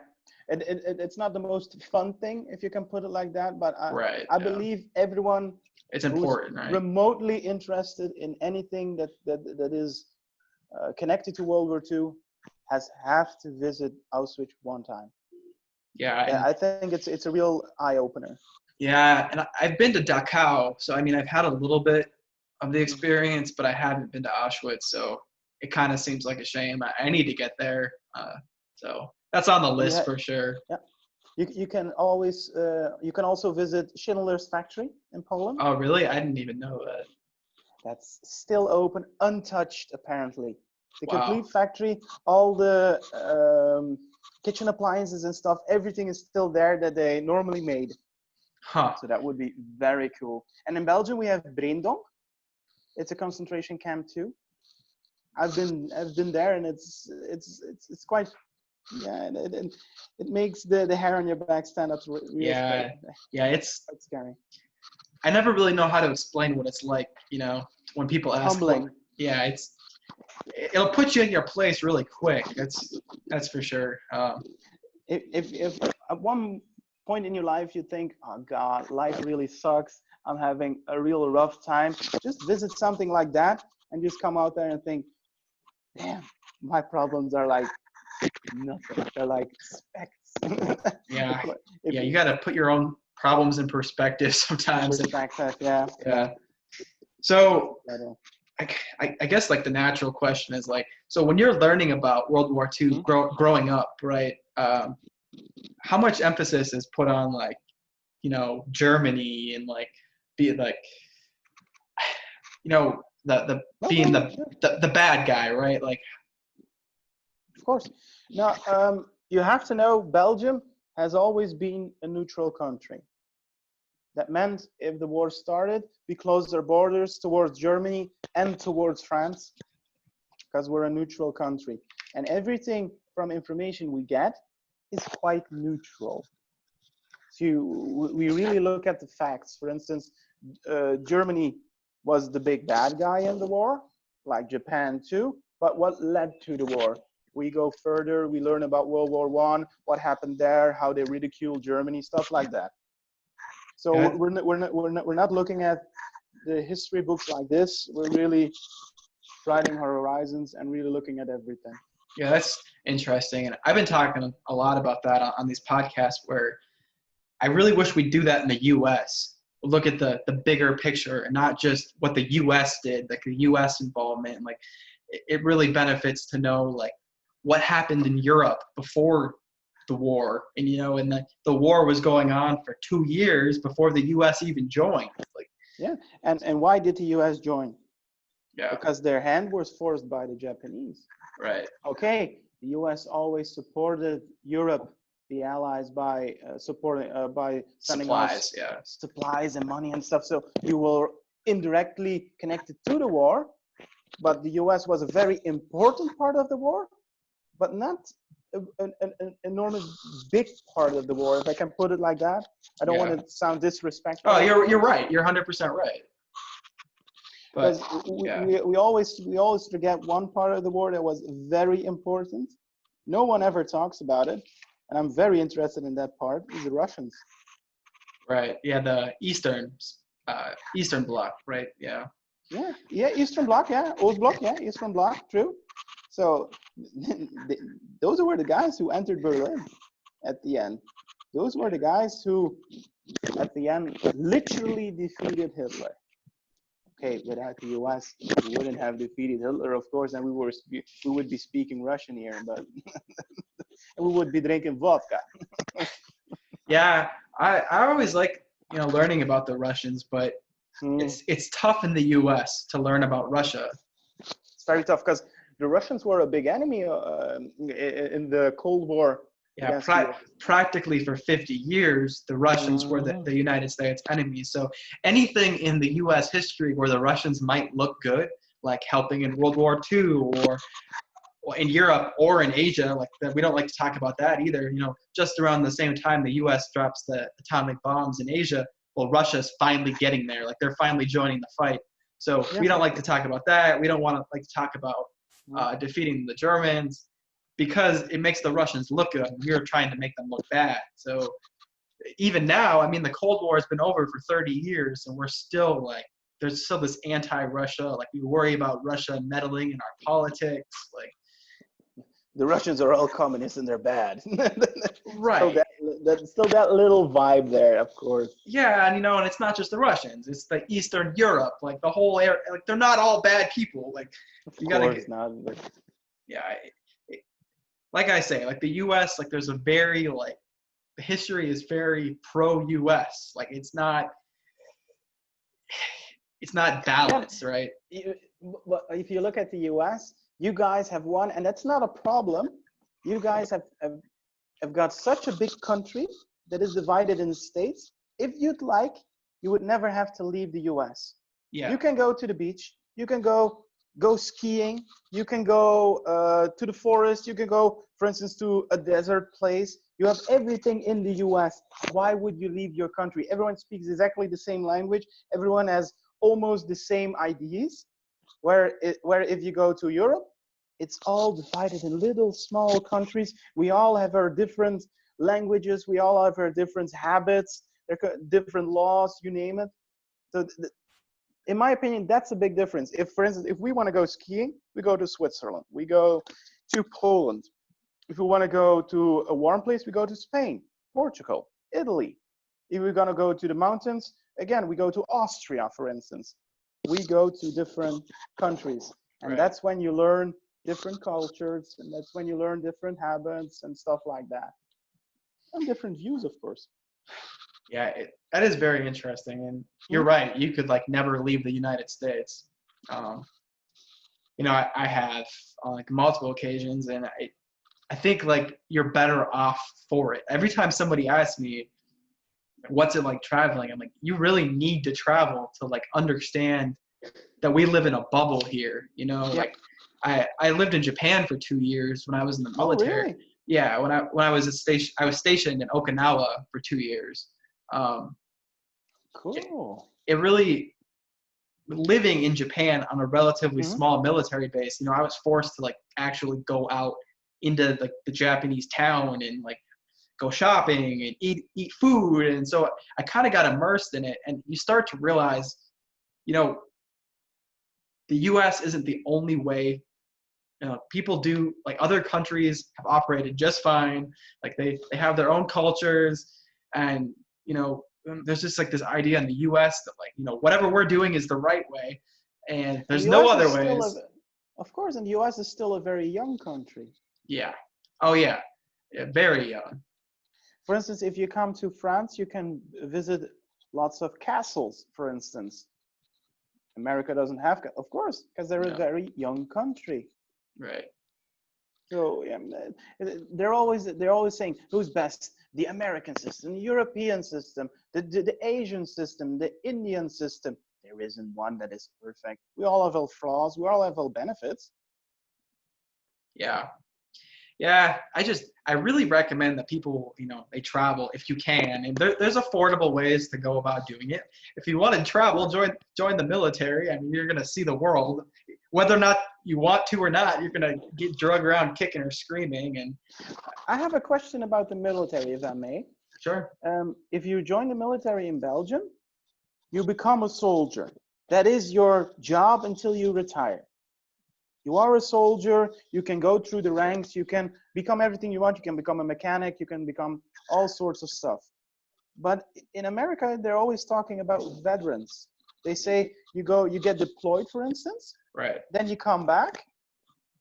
it's not the most fun thing, if you can put it like that, but I believe everyone it's important, right? Remotely interested in anything that is connected to World War II have to visit Auschwitz one time. Yeah, I think it's a real eye opener. Yeah, and I've been to Dachau, so I mean I've had a little bit of the experience, but I haven't been to Auschwitz, so it kind of seems like a shame. I need to get there, so that's on the list for sure. Yeah, you can always you can also visit Schindler's factory in Poland. Oh, really? I didn't even know that. That's still open, untouched apparently. The complete factory, all the kitchen appliances and stuff, everything is still there that they normally made. Huh. So that would be very cool. And in Belgium, we have Breendonk. It's a concentration camp too. I've been there, and it's quite, yeah, it makes the hair on your back stand up real straight. Yeah, it's quite scary. I never really know how to explain what it's like, when people ask. Humbling. Yeah, it'll put you in your place really quick. That's for sure. If at one point in your life you think, oh God, life really sucks, I'm having a real rough time, just visit something like that and just come out there and think, damn, my problems are like nothing. They're like specks. Yeah, you got to put your own problems in perspective sometimes. Perspective, yeah. So I guess like the natural question is like, so when you're learning about World War II, growing up, right? How much emphasis is put on like, Germany and like be like, being the bad guy, right? Like, of course. Now, you have to know Belgium has always been a neutral country. That meant if the war started, we closed our borders towards Germany and towards France because we're a neutral country. And everything from information we get is quite neutral. So we really look at the facts. For instance, Germany was the big bad guy in the war, like Japan too. But what led to the war? We go further, we learn about World War I, what happened there, how they ridiculed Germany, stuff like that. So we're not looking at the history books like this. We're really broadening our horizons and really looking at everything. Yeah, that's interesting. And I've been talking a lot about that on these podcasts where I really wish we'd do that in the U.S. Look at the bigger picture and not just what the U.S. did, like the U.S. involvement. And like, it really benefits to know like what happened in Europe before the war. And, and the war was going on for 2 years before the U.S. even joined. Like, yeah. And why did the U.S. join? Yeah. Because their hand was forced by the Japanese. Right. Okay. The U.S. always supported Europe, the Allies, by by sending supplies, supplies and money and stuff. So you were indirectly connected to the war, but the U.S. was a very important part of the war, but not an enormous big part of the war, if I can put it like that. I don't want to sound disrespectful. Oh, you're right. You're 100% right. Because we always forget one part of the war that was very important. No one ever talks about it, and I'm very interested in that part. Is the Russians. Right. Yeah. The Eastern Bloc. Right. Yeah. Yeah. Eastern Bloc. Yeah. Old Bloc. Yeah. Eastern Bloc. True. So those were the guys who entered Berlin at the end. Those were the guys who, at the end, literally defeated Hitler. Okay, without the U.S., we wouldn't have defeated Hitler, of course, and we would be speaking Russian here, but and we would be drinking vodka. Yeah, I always like learning about the Russians, but it's tough in the U.S. to learn about Russia. It's very tough because the Russians were a big enemy in the Cold War. Yeah, practically for 50 years, the Russians were the United States enemies. So anything in the U.S. history where the Russians might look good, like helping in World War II or in Europe or in Asia, like that, we don't like to talk about that either. Just around the same time the U.S. drops the atomic bombs in Asia, well, Russia's finally getting there. Like they're finally joining the fight. So we don't like to talk about that. We don't want to like to talk about defeating the Germans, because it makes the Russians look good. We're trying to make them look bad. So even now, I mean, the Cold War has been over for 30 years, and we're still like, there's still this anti-Russia. Like we worry about Russia meddling in our politics. Like the Russians are all communists and they're bad. Right. Still that little vibe there, of course. Yeah, and and it's not just the Russians. It's the Eastern Europe, like the whole area. Like they're not all bad people. Like you gotta. Yeah. Like I say, like the U.S., like there's a very like the history is very pro-U.S. Like it's not balanced, right? But if you look at the U.S., you guys have won, and that's not a problem. You guys have got such a big country that is divided in states, if you'd like, you would never have to leave the US. Yeah. You can go to the beach, you can go skiing, you can go to the forest, you can go, for instance, to a desert place. You have everything in the US. Why would you leave your country? Everyone speaks exactly the same language. Everyone has almost the same ideas. Where if you go to Europe, it's all divided in little small countries. We all have our different languages. We all have our different habits, different laws, you name it. So in my opinion, that's a big difference. If, for instance, if we want to go skiing, we go to Switzerland. We go to Poland. If we want to go to a warm place, we go to Spain, Portugal, Italy. If we're going to go to the mountains, again, we go to Austria, for instance. We go to different countries. And Right. that's when you learn different cultures, and that's when you learn different habits and stuff like that. And different views, of course. Yeah, that is very interesting, and you're right. You could like never leave the United States. You know, I have on like multiple occasions, and I think like you're better off for it. Every time somebody asks me, "What's it like traveling?" I'm like, you really need to travel to like understand that we live in a bubble here. You know, Yeah. like I lived in Japan for 2 years when I was in the Oh, military. really? Yeah, when I was I was stationed in Okinawa for 2 years. Cool. It really, living in Japan on a relatively Mhm. small military base, you know, I was forced to like actually go out into like the Japanese town and like go shopping and eat food, and so I kind of got immersed in it, and you start to realize, you know, the U.S. isn't the only way. You know, people do, like, other countries have operated just fine. Like they have their own cultures, and you know, there's just like this idea in the U.S. that like, you know, whatever we're doing is the right way, and And there's the no US is other still ways. of course, and the US is still a very young country. Yeah. Oh yeah. Yeah, very young. For instance, if you come to France, you can visit lots of castles, for instance. America doesn't have, of course, because they're a No. very young country. Right. So yeah, they're always saying who's best: the American system, the European system, the Asian system, the Indian system. There isn't one that is perfect. We all have our flaws. We all have our benefits. Yeah. Yeah, I really recommend that people, you know, they travel if you can, and there's affordable ways to go about doing it. If you want to travel, join the military. I mean, you're gonna see the world, whether or not you want to or not. You're gonna get drugged around kicking or screaming, and I have a question about the military, if I may. sure. If you join the military in Belgium, you become a soldier. That is your job until you retire. You are a soldier, you can go through the ranks, you can become everything you want, you can become a mechanic, you can become all sorts of stuff. But in America, they're always talking about veterans. They say you get deployed, for instance, Right. then you come back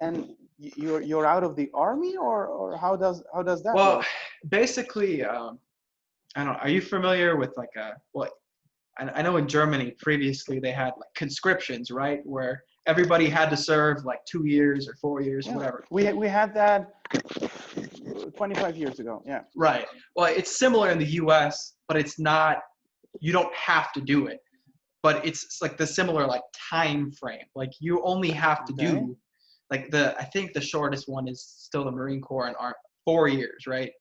and you're out of the army, or how does that Well, work? basically, I don't know. Are you familiar with like I know in Germany previously they had like conscriptions, right, where everybody had to serve like 2 years or 4 years, Yeah, whatever. we had that 25 years ago. Yeah. Right. Well, it's similar in the U.S., but it's not. You don't have to do it, but it's like the similar like time frame. Like you only have to Okay. do like I think the shortest one is still the Marine Corps and 4 years, right?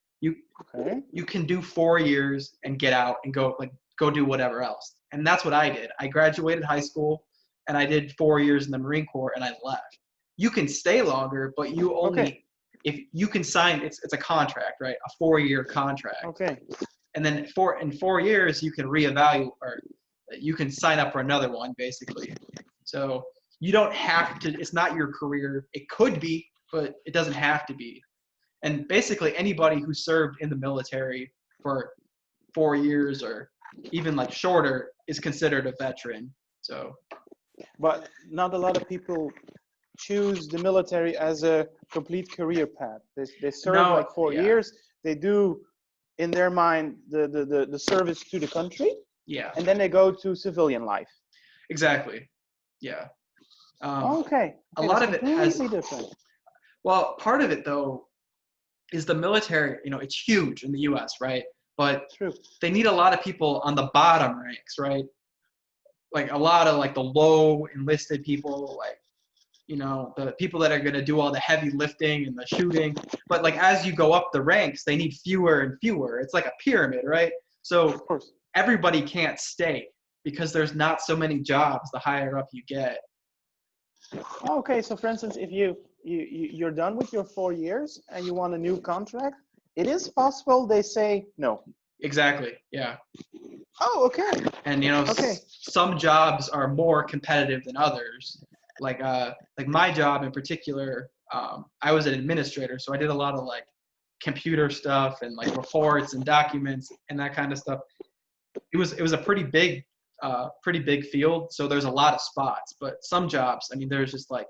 Okay. You can do 4 years and get out and go do whatever else. And that's what I did. I graduated high school and I did 4 years in the Marine Corps and I left. You can stay longer, but you only Okay. if you can sign it's a contract, right? A 4-year contract. Okay. And then in 4 years you can reevaluate, or you can sign up for another one basically. So you don't have to, it's not your career. It could be, but it doesn't have to be. And basically anybody who served in the military for 4 years or even like shorter is considered a veteran. So, But not a lot of people choose the military as a complete career path. They serve no, like 4 yeah, years. They do, in their mind, the service to the country, yeah, and then they go to civilian life. exactly. Yeah. Okay. A Okay, lot that's of it has, completely different. well, part of it though is the military, you know, it's huge in the US, right? but True. they need a lot of people on the bottom ranks, right? Like a lot of like the low enlisted people, like, you know, the people that are going to do all the heavy lifting and the shooting. But like as you go up the ranks, they need fewer and fewer. It's like a pyramid, right? So Of course. everybody can't stay because there's not so many jobs the higher up you get. Okay, so for instance, if you're done with your 4 years and you want a new contract, it is possible they say no. Exactly. Yeah. Oh, okay. And you know, Okay. some jobs are more competitive than others. Like my job in particular, I was an administrator, so I did a lot of like computer stuff and like reports and documents and that kind of stuff. It was a pretty big field, so there's a lot of spots. But some jobs, I mean, there's just like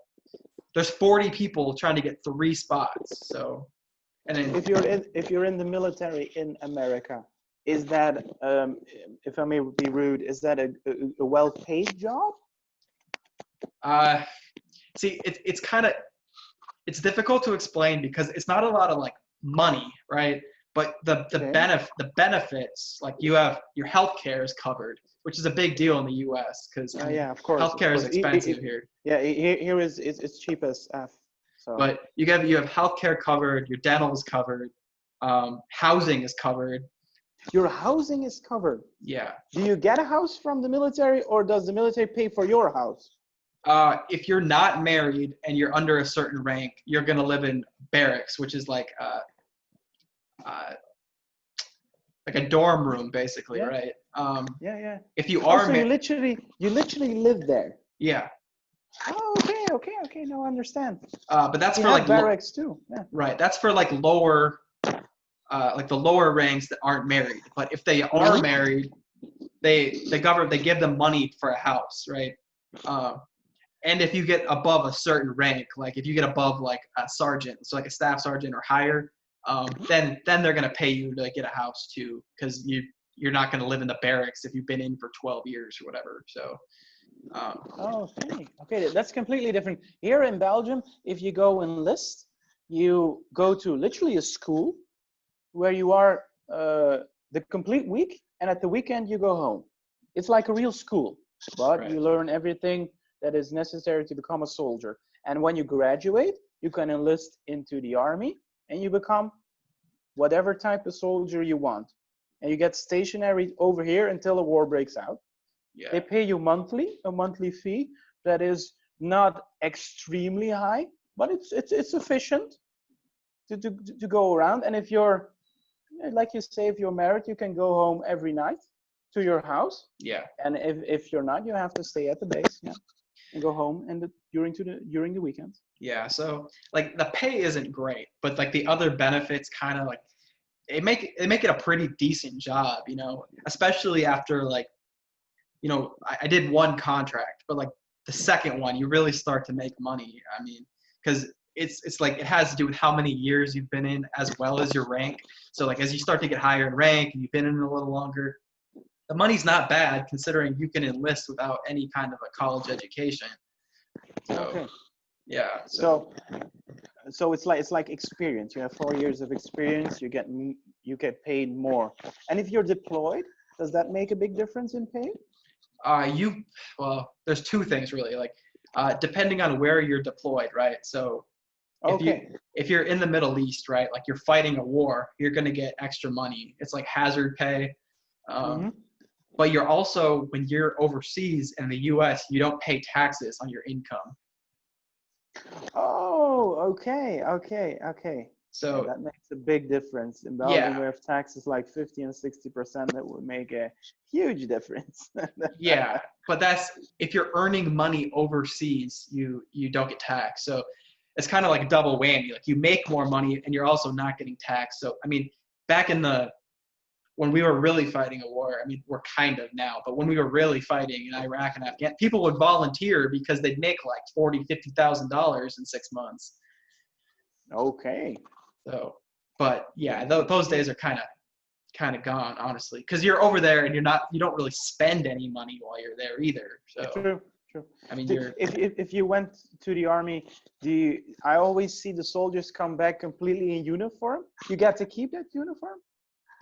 there's 40 people trying to get 3 spots. So, and then If you're in the military in America, is that if I may be rude, is that a well-paid job? see, it's difficult to explain because it's not a lot of like money, right? But the Okay. benefits, like you have your healthcare is covered, which is a big deal in the U.S. because I mean Yeah, of course, of healthcare is course. expensive here. Yeah, here is it's cheap as F. So But you have healthcare covered, your dental is covered, housing is covered. your housing is covered. Yeah. Do you get a house from the military, or does the military pay for your house? If you're not married and you're under a certain rank, you're gonna live in barracks, which is like a dorm room, basically, Yeah, right? yeah. If you are Also, you literally live there. yeah, Oh, okay. Now I understand. but that's We for like have barracks too. Yeah. right. That's for like the lower ranks that aren't married. But if they are Mhm. married, they give them money for a house, right? And if you get above a certain rank, like if you get above like a sergeant, so like a staff sergeant or higher, then they're gonna pay you to get a house too, because you're not gonna live in the barracks if you've been in for 12 years or whatever. So Oh, okay. That's completely different. Here in Belgium, if you go enlist, you go to literally a school where you are the complete week, and at the weekend you go home. It's like a real school, but right, you learn everything that is necessary to become a soldier. And when you graduate, you can enlist into the army, and you become whatever type of soldier you want. And you get stationary over here until a war breaks out. They yeah, pay you monthly, a monthly fee that is not extremely high, but it's sufficient to go around. And if you're, like you say, if you're married, you can go home every night to your house. yeah, And if you're not, you have to stay at the base, yeah, and go home and during the weekends. yeah. So like the pay isn't great, but like the other benefits kind of like it make it a pretty decent job, you know, especially after like you know, I did one contract, but like the second one, you really start to make money. I mean, because it's like it has to do with how many years you've been in as well as your rank. So like as you start to get higher in rank and you've been in a little longer, the money's not bad considering you can enlist without any kind of a college education. So Okay, yeah, so it's like experience. You have 4 years of experience. You get paid more. And if you're deployed, does that make a big difference in pay? you well, there's two things really. Like depending on where you're deployed, right? So Okay. if you're in the Middle East, right, like you're fighting a war, you're gonna get extra money. It's like hazard pay. Um, Mm-hmm. but you're also when you're overseas in the U.S., you don't pay taxes on your income. Oh, okay. Yeah, So that makes a big difference. In Belgium, yeah, we have taxes like 50 and 60%. That would make a huge difference. yeah, but that's if you're earning money overseas, you don't get taxed. So it's kind of like a double whammy. Like you make more money and you're also not getting taxed. So I mean, back in the when we were really fighting a war, I mean, we're kind of now, but when we were really fighting in Iraq and Afghanistan, people would volunteer because they'd make like $40,000-$50,000 in 6 months. Okay. So, but yeah, those Okay. days are kind of gone, honestly, because you're over there and you don't really spend any money while you're there either. So, True, true. I mean, you're If you went to the army, I always see the soldiers come back completely in uniform. You get to keep that uniform?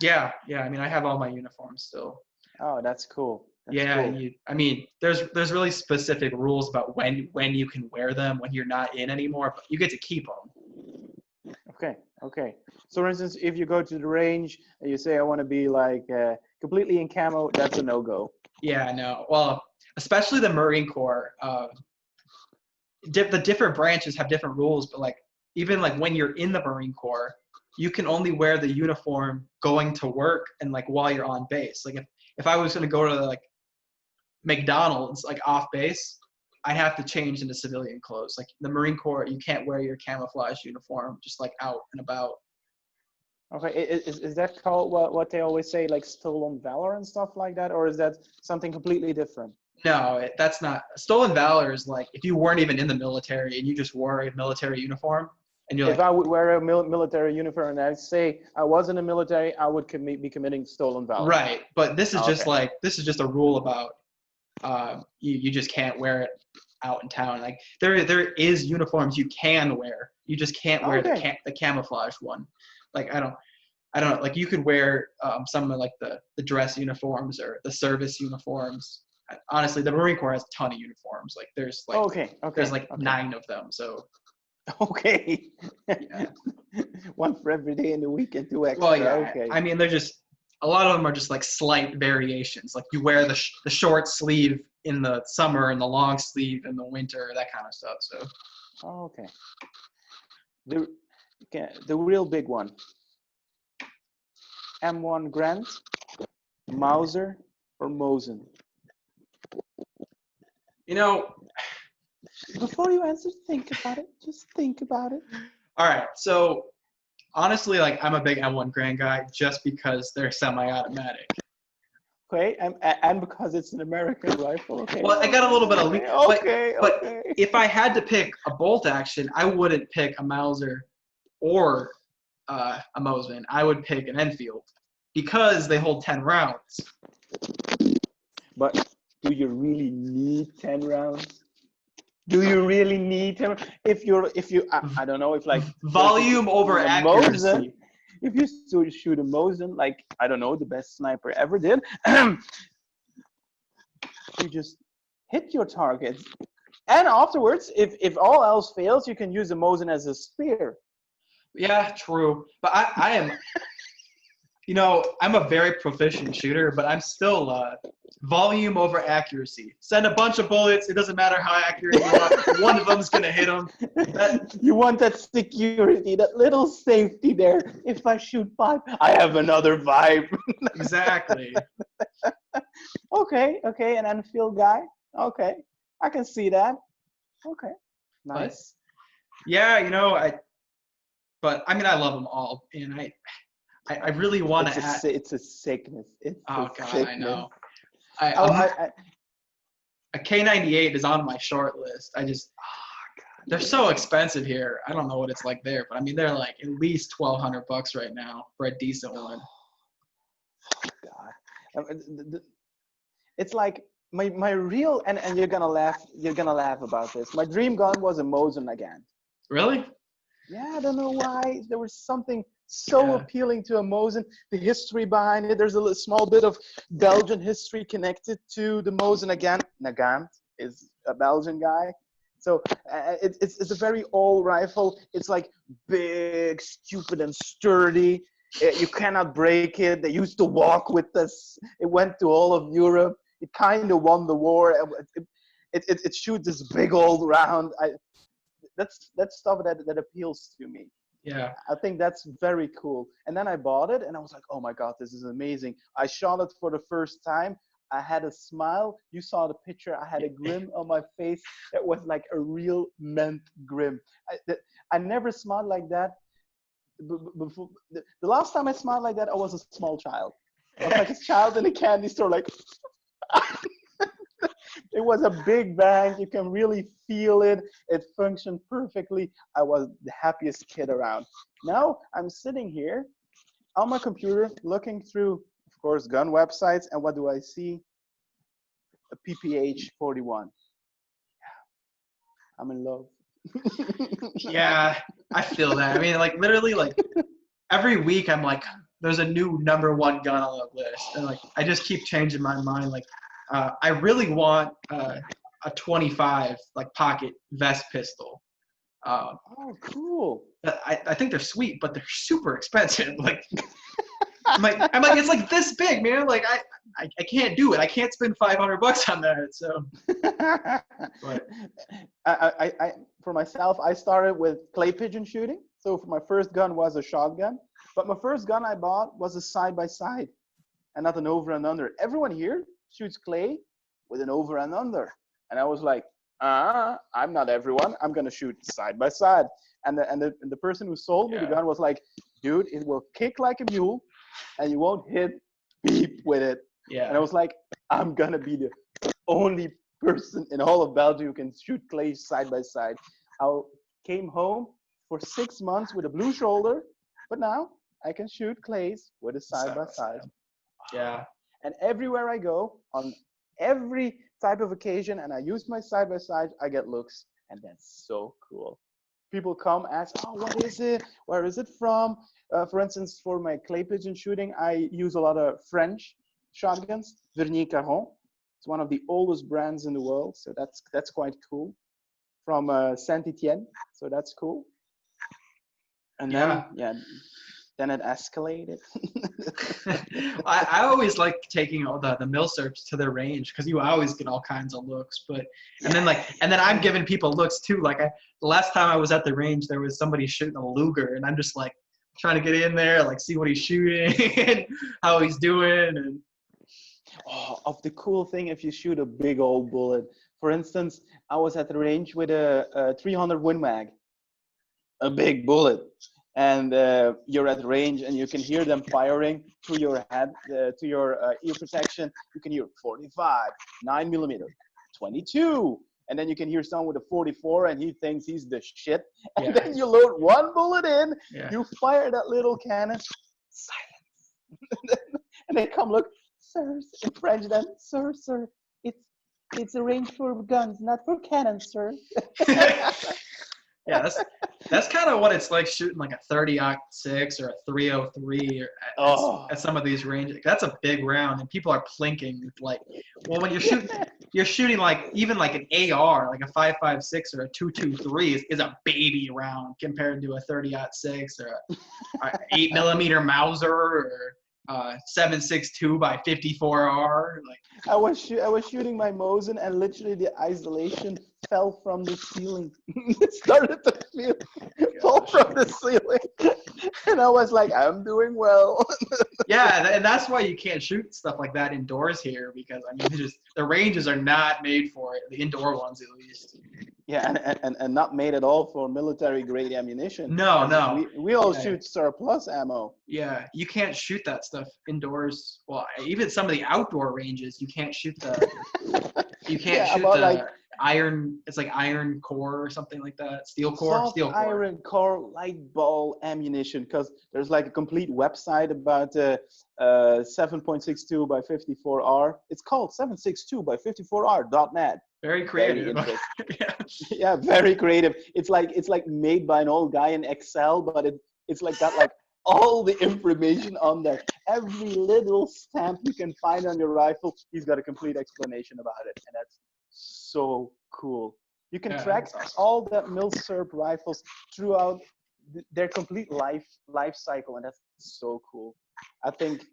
Yeah. I mean, I have all my uniforms still. Oh, that's cool. That's Yeah, cool. I mean, there's really specific rules about when you can wear them when you're not in anymore, but you get to keep them. Okay, okay. So, for instance, if you go to the range and you say, I want to be like completely in camo, that's a no-go. Yeah, no. Well, especially the Marine Corps. The different branches have different rules, but like even like when you're in the Marine Corps, you can only wear the uniform going to work and like while you're on base. Like if I was gonna go to like McDonald's like off base, I have to change into civilian clothes. Like the Marine Corps, you can't wear your camouflage uniform just like out and about. Okay, is that called what they always say, like stolen valor and stuff like that, or is that something completely different? No, that's not. Stolen valor is like if you weren't even in the military and you just wore a military uniform and you're If like, I would wear a military uniform and I say I was in the military, I would be committing stolen valor. right. But this is just Okay. like, this is just a rule about you just can't wear it out in town. Like there is uniforms you can wear. You just can't wear Okay. the camouflage one. Like I don't know. Like you could wear some of like the dress uniforms or the service uniforms. Honestly, the Marine Corps has a ton of uniforms. Like there's Okay. Okay. like Okay. 9 of them. So Okay. yeah. One for every day in the week and 2 extra. Well, yeah. Okay. I mean, they're just a lot of them are just like slight variations. Like you wear the short sleeve in the summer and the long sleeve in the winter, that kind of stuff. So Okay. The the real big one. M1 Grant, Mauser, or Mosin? you know, Before you answer, think about it. Just think about it. all right. So honestly, like I'm a big M1 Grand guy just because they're semi-automatic. Okay, and because it's an American rifle. Okay. Well, I got a little bit of lead, Okay. but Okay. if I had to pick a bolt action, I wouldn't pick a Mauser or a Mosin. I would pick an Enfield because they hold 10 rounds. But do you really need 10 rounds? Do you really need 10? If you, I don't know, if like Volume over a Mosin, accuracy. if you shoot a Mosin, like I don't know, the best sniper ever did, you just hit your targets, and afterwards, if all else fails, you can use the Mosin as a spear. Yeah, true. But I am, I'm a very proficient shooter, but I'm still volume over accuracy. Send a bunch of bullets. It doesn't matter how accurate you are. One of them's going to hit them. You want that security, that little safety there. If I shoot 5, I have another 5. Exactly. Okay, an Enfield guy. Okay, I can see that. Okay, nice. But, yeah, but I mean, I love them all, and I really want to add. It's a sickness. It's Oh a God, sickness. I know. A K98 is on my short list. They're so expensive here. I don't know what it's like there, but I mean, they're like at least $1,200 right now for a decent one. God, it's like my real and you're gonna laugh about this. My dream gun was a Mosin again. Really? Yeah, I don't know why. There was something so appealing to a Mosin. The history behind it. There's a small bit of Belgian history connected to the Mosin again. Nagant is a Belgian guy. So it's a very old rifle. It's like big, stupid, and sturdy. You cannot break it. They used to walk with this. It went to all of Europe. It kind of won the war. It shoots this big old round. That's stuff that appeals to me. Yeah. I think that's very cool. And then I bought it and I was like, oh my God, this is amazing. I shot it for the first time. I had a smile. You saw the picture. I had a grin on my face. That was like a real meant grin. I never smiled like that. Before, the last time I smiled like that, I was a small child. I was like a child in a candy store, like, it was a big bang. You can really feel it. It functioned perfectly. I was the happiest kid around. Now I'm sitting here on my computer looking through, of course, gun websites. And what do I see? A PPH 41. I'm in love. Yeah, I feel that. I mean, like literally, like every week I'm like, there's a new #1 gun on the list, and like I just keep changing my mind. Like I really want a 25 like pocket vest pistol. Oh, cool. I think they're sweet, but they're super expensive. Like I'm like it's like this big, man. Like I can't do it. I can't spend $500 on that. So, but For myself, I started with clay pigeon shooting. So for my first gun was a shotgun, but my first gun I bought was a side by side, and not an over and under. Everyone here shoots clay with an over and under, and I was like, I'm not everyone. I'm gonna shoot side by side. And the person who sold me the gun was like, dude, it will kick like a mule, and you won't hit beep with it. yeah. And I was like, I'm gonna be the only person in all of Belgium who can shoot clay side by side. I came home for 6 months with a blue shoulder, but now I can shoot clays with a side by side. Yeah. And everywhere I go, on every type of occasion, and I use my side by side, I get looks, and that's so cool. People come ask, oh, what is it? Where is it from? For instance, for my clay pigeon shooting, I use a lot of French shotguns, Vernier Caron. It's one of the oldest brands in the world, so that's quite cool. From Saint-Étienne, so that's cool. And then it escalated. I always like taking all the milsurps to their range because you always get all kinds of looks. But and then I'm giving people looks too. Like the last time I was at the range, there was somebody shooting a Luger, and I'm just like trying to get in there, like see what he's shooting and how he's doing. And of the cool thing, if you shoot a big old bullet. For instance, I was at the range with a 300 Win Mag, a big bullet. And you're at range and you can hear them firing through your head, to your ear protection. You can hear 45, 9mm, 22. And then you can hear someone with a 44 and he thinks he's the shit. And then you load one bullet in, you fire that little cannon, silence. And they come look, sir, in French then, sir, it's a range for guns, not for cannons, sir. Yeah, that's kind of what it's like shooting like a 30-06 or a 303 at some of these ranges. That's a big round, and people are plinking. Like, well, when you're shooting like even like an AR, like a 5.56 or a 2.23 is a baby round compared to a 30-06 or a 8mm Mauser or 7.62 by 54R. Like I was shooting my Mosin, and literally the isolation fell from the ceiling. It started to fall from the ceiling, and I was like, I'm doing well. Yeah, and that's why you can't shoot stuff like that indoors here, because I mean, the ranges are not made for it. The indoor ones, at least. Yeah, and not made at all for military grade ammunition. No. We all shoot surplus ammo. Yeah, you can't shoot that stuff indoors. Well, even some of the outdoor ranges, you can't shoot the iron. It's like iron core or something like that. Steel core. Iron core light ball ammunition, because there's like a complete website about 7.62 by 54R. It's called 7.62 by 54R.net. Very creative. Yeah, very creative. It's like made by an old guy in Excel, but it's like got like all the information on there. Every little stamp you can find on your rifle, he's got a complete explanation about it, and that's so cool. You can track all the milsurp rifles throughout their complete life cycle, and that's so cool. I think,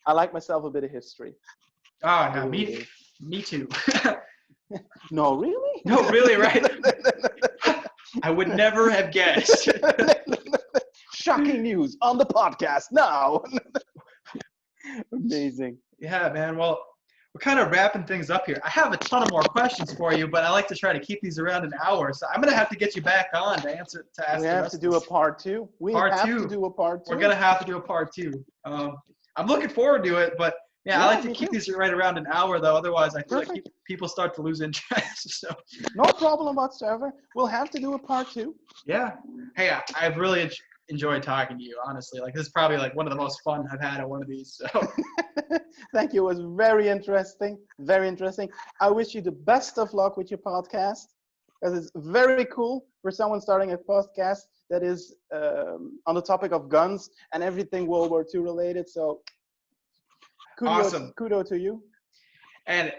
I like myself a bit of history. Oh, no, me too. No, really? No, really, right? I would never have guessed. Shocking news on the podcast now. Amazing. Yeah, man. Well, we're kind of wrapping things up here. I have a ton of more questions for you, but I like to try to keep these around an hour. So I'm gonna have to get you back on to ask. We have to do a part two. We're gonna have to do a part two. I'm looking forward to it, but I like to keep these right around an hour, though. Otherwise, I feel like people start to lose interest. So no problem whatsoever. We'll have to do a part two. Yeah. Hey, I've really enjoyed talking to you, honestly. Like, this is probably like one of the most fun I've had at one of these. So thank you. It was very interesting. Very interesting. I wish you the best of luck with your podcast, because it's very cool. for someone starting a podcast that is on the topic of guns and everything World War II related. So Awesome. kudos to you. And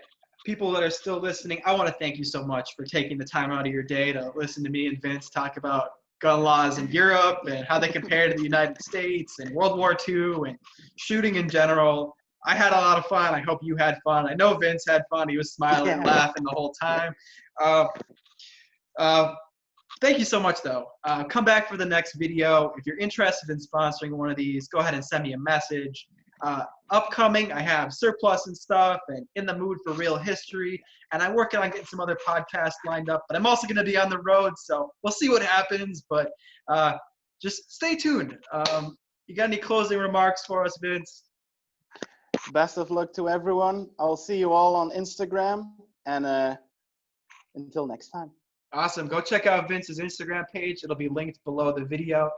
people that are still listening, I want to thank you so much for taking the time out of your day to listen to me and Vince talk about gun laws in Europe and how they compare to the United States and World War II and shooting in general. I had a lot of fun. I hope you had fun. I know Vince had fun. He was smiling and laughing the whole time. Thank you so much, though. Come back for the next video. If you're interested in sponsoring one of these, go ahead and send me a message. Upcoming, I have Surplus and Stuff and In the Mood for Real History, and I'm working on getting some other podcasts lined up, but I'm also going to be on the road, so we'll see what happens, but just stay tuned. You got any closing remarks for us, Vince? Best of luck to everyone. I'll see you all on Instagram, and until next time. Awesome. Go check out Vince's Instagram page. It'll be linked below the video.